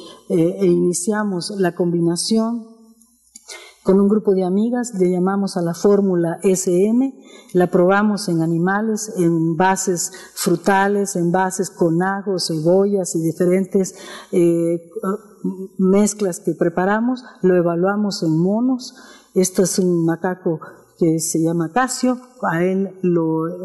Speaker 2: iniciamos la combinación con un grupo de amigas, le llamamos a la fórmula SM, la probamos en animales, en bases frutales, en bases con ajo, cebollas y diferentes mezclas que preparamos, lo evaluamos en monos. Este es un macaco que se llama Casio, a él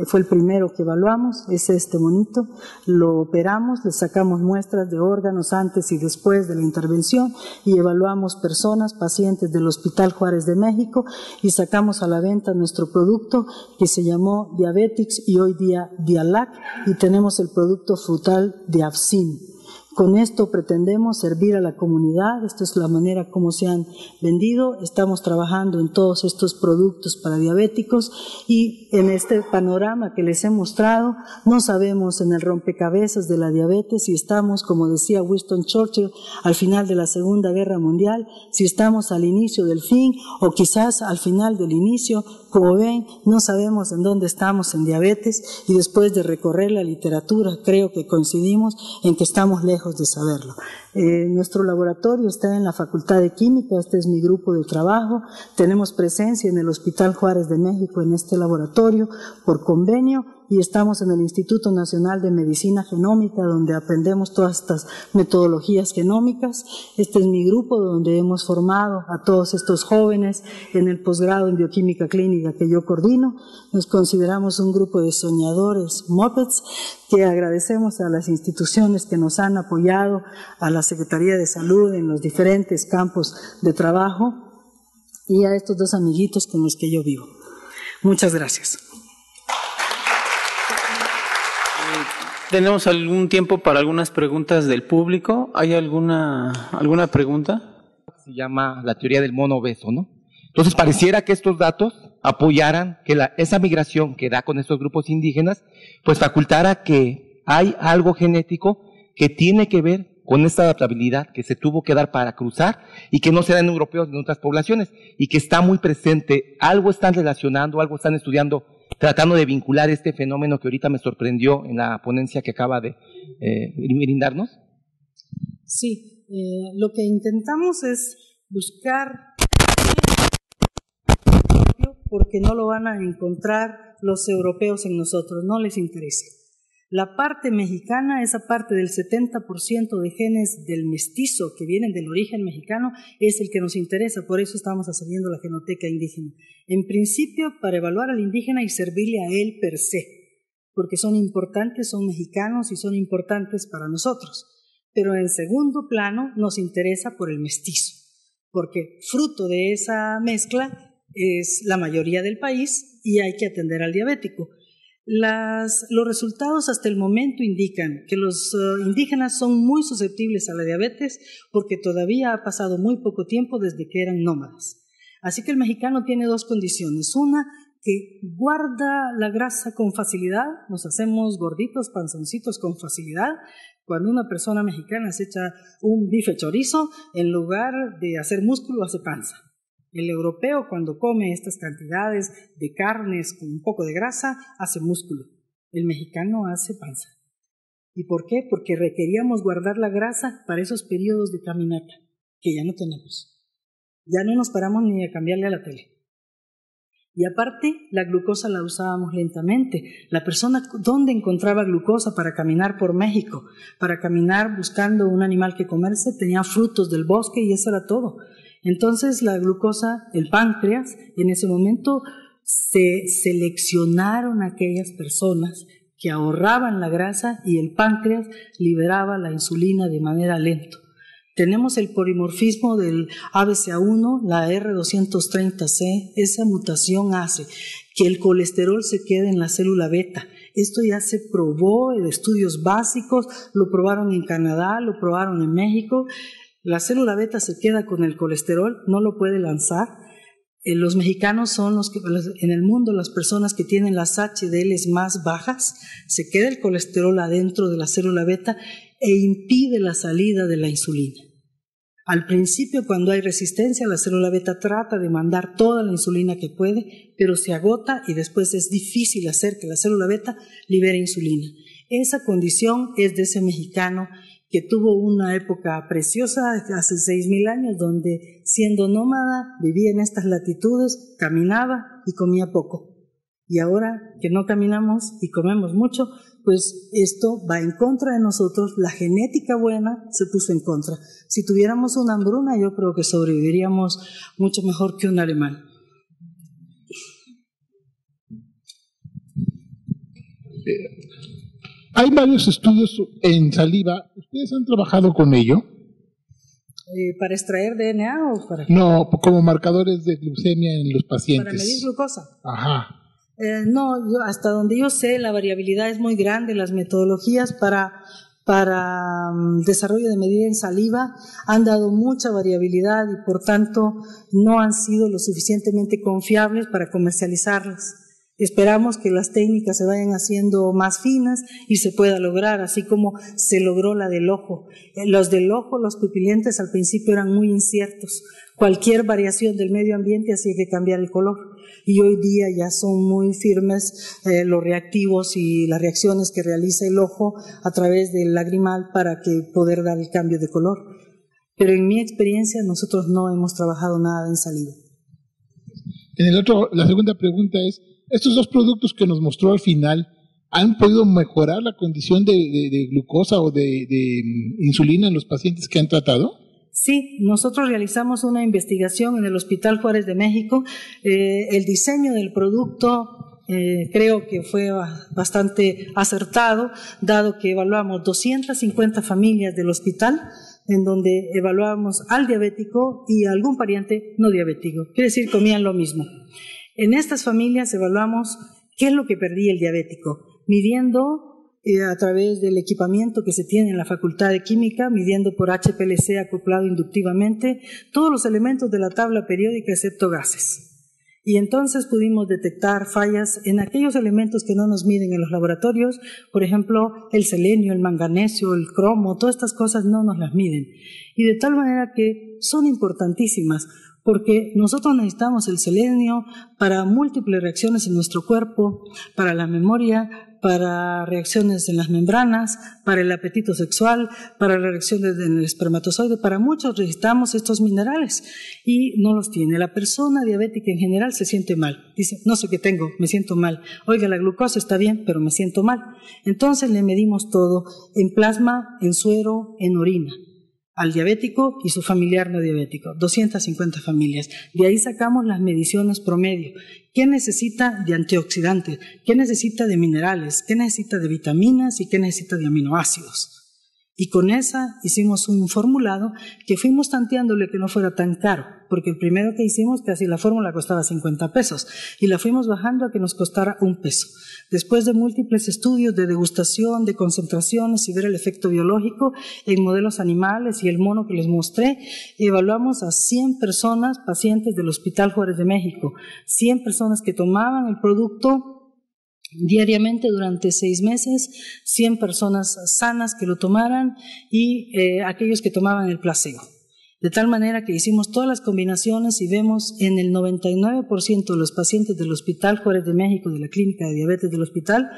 Speaker 2: fue el primero que evaluamos, es este monito, lo operamos, le sacamos muestras de órganos antes y después de la intervención y evaluamos personas, pacientes del Hospital Juárez de México, y sacamos a la venta nuestro producto que se llamó Diabetics y hoy día Dialac, y tenemos el producto frutal de Absin. Con esto pretendemos servir a la comunidad. Esta es la manera como se han vendido. Estamos trabajando en todos estos productos para diabéticos, y en este panorama que les he mostrado, no sabemos en el rompecabezas de la diabetes si estamos, como decía Winston Churchill, al final de la Segunda Guerra Mundial, si estamos al inicio del fin o quizás al final del inicio. Como ven, no sabemos en dónde estamos en diabetes, y después de recorrer la literatura creo que coincidimos en que estamos lejos de saberlo. Nuestro laboratorio está en la Facultad de Química, este es mi grupo de trabajo. Tenemos presencia en el Hospital Juárez de México en este laboratorio por convenio, y estamos en el Instituto Nacional de Medicina Genómica, donde aprendemos todas estas metodologías genómicas. Este es mi grupo donde hemos formado a todos estos jóvenes en el posgrado en bioquímica clínica que yo coordino. Nos consideramos un grupo de soñadores Muppets, que agradecemos a las instituciones que nos han apoyado, a la Secretaría de Salud en los diferentes campos de trabajo, y a estos dos amiguitos con los que yo vivo. Muchas gracias.
Speaker 3: Tenemos algún tiempo para algunas preguntas del público. ¿Hay alguna pregunta?
Speaker 4: Se llama la teoría del mono obeso, ¿no? Entonces pareciera que estos datos apoyaran que esa migración que da con estos grupos indígenas, pues facultara que hay algo genético que tiene que ver con esta adaptabilidad que se tuvo que dar para cruzar y que no se da en europeos ni en otras poblaciones y que está muy presente. Algo están relacionando, algo están estudiando, tratando de vincular este fenómeno que ahorita me sorprendió en la ponencia que acaba de brindarnos.
Speaker 2: Sí, lo que intentamos es buscar, porque no lo van a encontrar los europeos en nosotros, no les interesa. La parte mexicana, esa parte del 70% de genes del mestizo que vienen del origen mexicano, es el que nos interesa, por eso estamos haciendo la genoteca indígena. En principio, para evaluar al indígena y servirle a él per se, porque son importantes, son mexicanos y son importantes para nosotros. Pero en segundo plano nos interesa por el mestizo, porque fruto de esa mezcla es la mayoría del país y hay que atender al diabético. Los resultados hasta el momento indican que los indígenas son muy susceptibles a la diabetes porque todavía ha pasado muy poco tiempo desde que eran nómadas. Así que el mexicano tiene dos condiciones. Una, que guarda la grasa con facilidad, nos hacemos gorditos, panzoncitos con facilidad. Cuando una persona mexicana se echa un bife chorizo, en lugar de hacer músculo, hace panza. El europeo, cuando come estas cantidades de carnes con un poco de grasa, hace músculo. El mexicano hace panza. ¿Y por qué? Porque requeríamos guardar la grasa para esos periodos de caminata, que ya no tenemos. Ya no nos paramos ni a cambiarle a la tele. Y aparte, la glucosa la usábamos lentamente. La persona, ¿dónde encontraba glucosa para caminar por México? Para caminar buscando un animal que comerse, tenía frutos del bosque y eso era todo. Entonces la glucosa, el páncreas, en ese momento se seleccionaron aquellas personas que ahorraban la grasa y el páncreas liberaba la insulina de manera lenta. Tenemos el polimorfismo del ABCA1, la R230C, esa mutación hace que el colesterol se quede en la célula beta. Esto ya se probó en estudios básicos, lo probaron en Canadá, lo probaron en México. La célula beta se queda con el colesterol, no lo puede lanzar. Los mexicanos son los que, en el mundo, las personas que tienen las HDLs más bajas, se queda el colesterol adentro de la célula beta e impide la salida de la insulina. Al principio, cuando hay resistencia, la célula beta trata de mandar toda la insulina que puede, pero se agota y después es difícil hacer que la célula beta libere insulina. Esa condición es de ese mexicano que tuvo una época preciosa hace 6,000 años, donde siendo nómada vivía en estas latitudes, caminaba y comía poco. Y ahora que no caminamos y comemos mucho, pues esto va en contra de nosotros. La genética buena se puso en contra. Si tuviéramos una hambruna, yo creo que sobreviviríamos mucho mejor que un alemán.
Speaker 5: Hay varios estudios en saliva. ¿Ustedes han trabajado con ello?
Speaker 2: ¿Para extraer DNA o para qué?
Speaker 5: No, como marcadores de glucemia en los pacientes.
Speaker 2: Para medir glucosa.
Speaker 5: Ajá.
Speaker 2: No, hasta donde yo sé, la variabilidad es muy grande. Las metodologías para desarrollo de medida en saliva han dado mucha variabilidad y por tanto no han sido lo suficientemente confiables para comercializarlas. Esperamos que las técnicas se vayan haciendo más finas y se pueda lograr, así como se logró la del ojo. Los del ojo, los pupilentes al principio eran muy inciertos. Cualquier variación del medio ambiente hacía que cambiar el color. Y hoy día ya son muy firmes los reactivos y las reacciones que realiza el ojo a través del lagrimal para que poder dar el cambio de color. Pero en mi experiencia nosotros no hemos trabajado nada en saliva.
Speaker 5: La segunda pregunta es, estos dos productos que nos mostró al final, ¿han podido mejorar la condición de glucosa o de insulina en los pacientes que han tratado?
Speaker 2: Sí, nosotros realizamos una investigación en el Hospital Juárez de México. El diseño del producto creo que fue bastante acertado, dado que evaluamos 250 familias del hospital, en donde evaluábamos al diabético y a algún pariente no diabético. Quiere decir, comían lo mismo. En estas familias evaluamos qué es lo que perdía el diabético, midiendo a través del equipamiento que se tiene en la Facultad de Química, midiendo por HPLC acoplado inductivamente todos los elementos de la tabla periódica excepto gases. Y entonces pudimos detectar fallas en aquellos elementos que no nos miden en los laboratorios, por ejemplo, el selenio, el manganesio, el cromo, todas estas cosas no nos las miden. Y de tal manera que son importantísimas, porque nosotros necesitamos el selenio para múltiples reacciones en nuestro cuerpo, para la memoria, para reacciones en las membranas, para el apetito sexual, para las reacciones en el espermatozoide, para muchos necesitamos estos minerales y no los tiene. La persona diabética en general se siente mal, dice, no sé qué tengo, me siento mal. Oiga, la glucosa está bien, pero me siento mal. Entonces le medimos todo, en plasma, en suero, en orina, al diabético y su familiar no diabético, 250 familias. De ahí sacamos las mediciones promedio. ¿Qué necesita de antioxidantes? ¿Qué necesita de minerales? ¿Qué necesita de vitaminas? ¿Y qué necesita de aminoácidos? Y con esa hicimos un formulado que fuimos tanteándole que no fuera tan caro, porque el primero que hicimos casi la fórmula costaba 50 pesos y la fuimos bajando a que nos costara $1. Después de múltiples estudios de degustación, de concentraciones y ver el efecto biológico en modelos animales y el mono que les mostré, evaluamos a 100 personas, pacientes del Hospital Juárez de México, 100 personas que tomaban el producto diariamente durante 6 meses, 100 personas sanas que lo tomaran y aquellos que tomaban el placebo. De tal manera que hicimos todas las combinaciones y vemos en el 99% de los pacientes del Hospital Juárez de México, de la Clínica de Diabetes del hospital,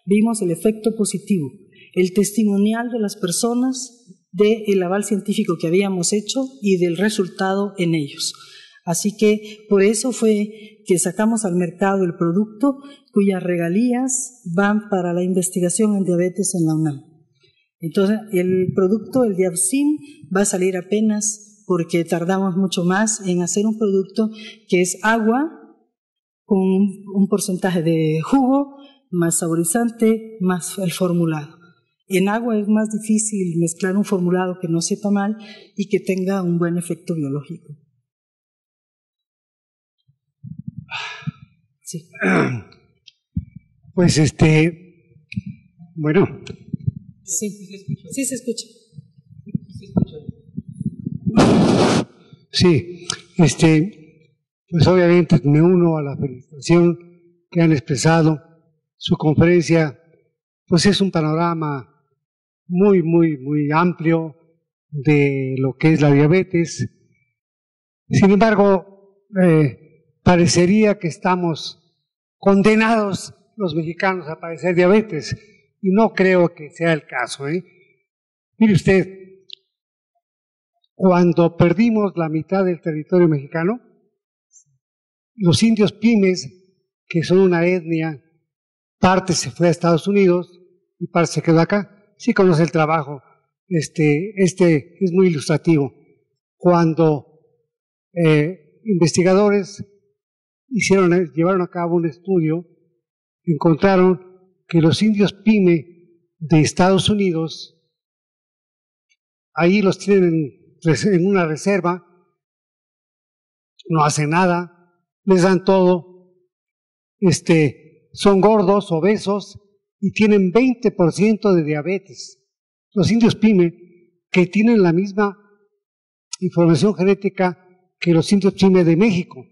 Speaker 2: vimos el efecto positivo, el testimonial de las personas del aval científico que habíamos hecho y del resultado en ellos. Así que por eso fue que sacamos al mercado el producto cuyas regalías van para la investigación en diabetes en la UNAM. Entonces, el producto, el Diabsim, va a salir apenas porque tardamos mucho más en hacer un producto que es agua con un porcentaje de jugo, más saborizante, más el formulado. En agua es más difícil mezclar un formulado que no sepa mal y que tenga un buen efecto biológico. Sí.
Speaker 6: Pues bueno.
Speaker 2: Sí, sí se escucha.
Speaker 6: Sí, pues obviamente me uno a la felicitación que han expresado. Su conferencia, pues es un panorama muy, muy, muy amplio de lo que es la diabetes. Sin embargo, parecería que estamos condenados los mexicanos a padecer diabetes, y no creo que sea el caso. Mire usted, cuando perdimos la mitad del territorio mexicano, los indios pimes, que son una etnia, parte se fue a Estados Unidos y parte se quedó acá. Sí conoce el trabajo, este es muy ilustrativo. Cuando investigadores llevaron a cabo un estudio, encontraron que los indios pime de Estados Unidos, ahí los tienen en una reserva, no hacen nada, les dan todo, son gordos, obesos y tienen 20% de diabetes. Los indios pime, que tienen la misma información genética que los indios pime de México.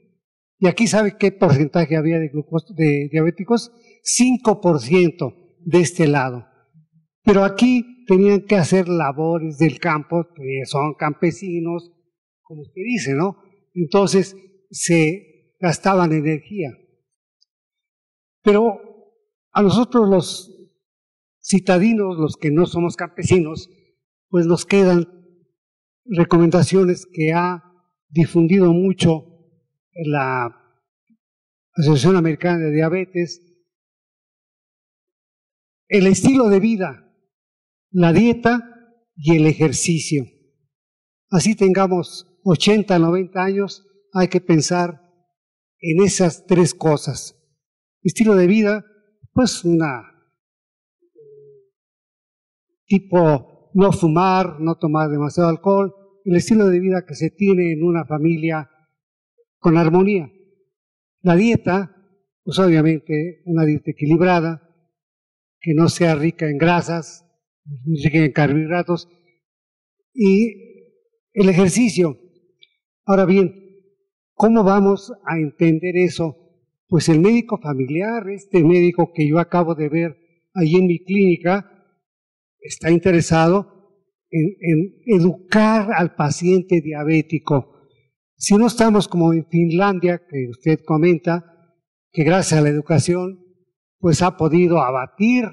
Speaker 6: Y aquí, ¿sabe qué porcentaje había de diabéticos? 5% de este lado. Pero aquí tenían que hacer labores del campo, que son campesinos, como usted dice, ¿no? Entonces se gastaban energía. Pero a nosotros los citadinos, los que no somos campesinos, pues nos quedan recomendaciones que ha difundido mucho la Asociación Americana de Diabetes: el estilo de vida, la dieta y el ejercicio. Así tengamos 80, 90 años, hay que pensar en esas 3 cosas. Estilo de vida, pues tipo no fumar, no tomar demasiado alcohol, el estilo de vida que se tiene en una familia con armonía. La dieta, pues obviamente una dieta equilibrada, que no sea rica en grasas, ni rica en carbohidratos, y el ejercicio. Ahora bien, ¿Cómo vamos a entender eso? Pues el médico familiar, este médico que yo acabo de ver ahí en mi clínica, está interesado en educar al paciente diabético. Si no estamos como en Finlandia, que usted comenta, que gracias a la educación, pues ha podido abatir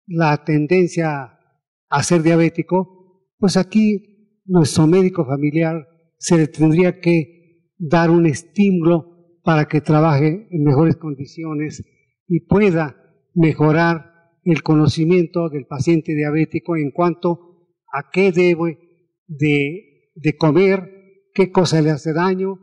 Speaker 6: la tendencia a ser diabético, pues aquí nuestro médico familiar se le tendría que dar un estímulo para que trabaje en mejores condiciones y pueda mejorar el conocimiento del paciente diabético en cuanto a qué debe de comer, qué cosa le hace daño,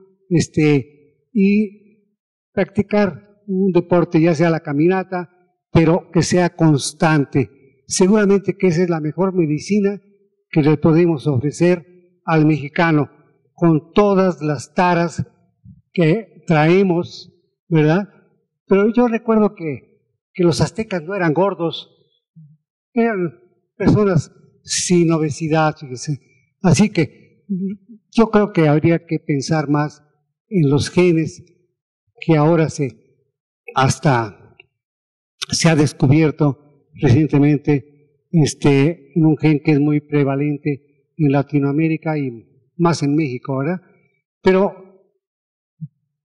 Speaker 6: y practicar un deporte, ya sea la caminata, pero que sea constante. Seguramente que esa es la mejor medicina que le podemos ofrecer al mexicano, con todas las taras que traemos, ¿verdad? Pero yo recuerdo que los aztecas no eran gordos, eran personas sin obesidad, fíjese. Así que yo creo que habría que pensar más en los genes que ahora se ha descubierto recientemente en un gen que es muy prevalente en Latinoamérica y más en México, ¿verdad? Pero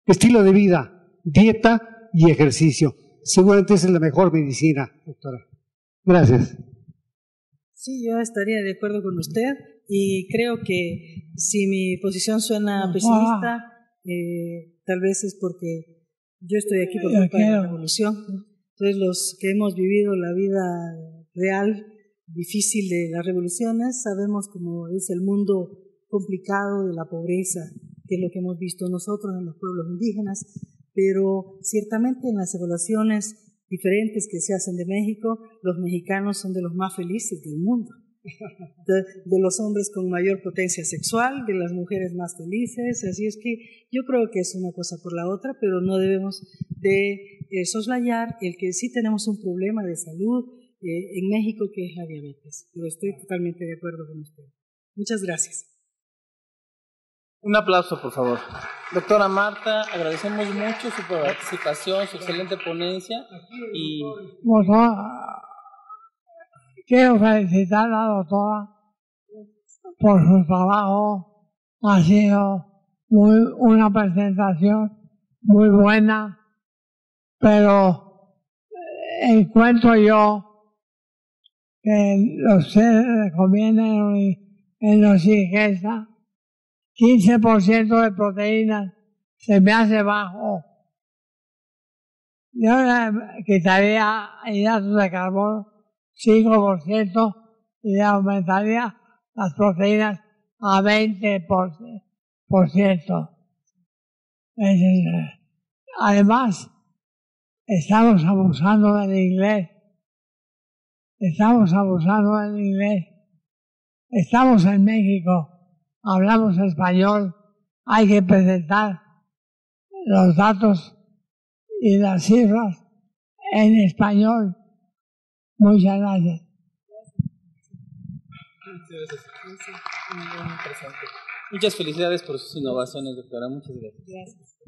Speaker 6: estilo de vida, dieta y ejercicio. Seguramente esa es la mejor medicina, doctora. Gracias.
Speaker 2: Sí, yo estaría de acuerdo con usted y creo que si mi posición suena pesimista, tal vez es porque yo estoy aquí por culpa de la revolución. Entonces, los que hemos vivido la vida real, difícil de las revoluciones, sabemos cómo es el mundo complicado de la pobreza, que es lo que hemos visto nosotros en los pueblos indígenas, pero ciertamente en las evaluaciones diferentes que se hacen de México, los mexicanos son de los más felices del mundo. De los hombres con mayor potencia sexual, de las mujeres más felices, así es que yo creo que es una cosa por la otra, pero no debemos de soslayar el que sí tenemos un problema de salud en México, que es la diabetes. Pero estoy totalmente de acuerdo con usted. Muchas gracias.
Speaker 3: Un aplauso, por favor. Doctora Marta, agradecemos mucho su participación, su excelente ponencia. Y
Speaker 7: quiero felicitar a la doctora por su trabajo. Ha sido una presentación muy buena, pero encuentro yo que ustedes recomiendan en los ingesta 15% de proteínas, se me hace bajo. Yo le quitaría hidratos de carbono 5% y le aumentaría las proteínas a 20%. Además, estamos abusando del inglés. Estamos en México. Hablamos español, hay que presentar los datos y las cifras en español. Muchas gracias.
Speaker 3: Muchas felicidades por sus innovaciones, doctora. Muchas gracias.
Speaker 2: Gracias.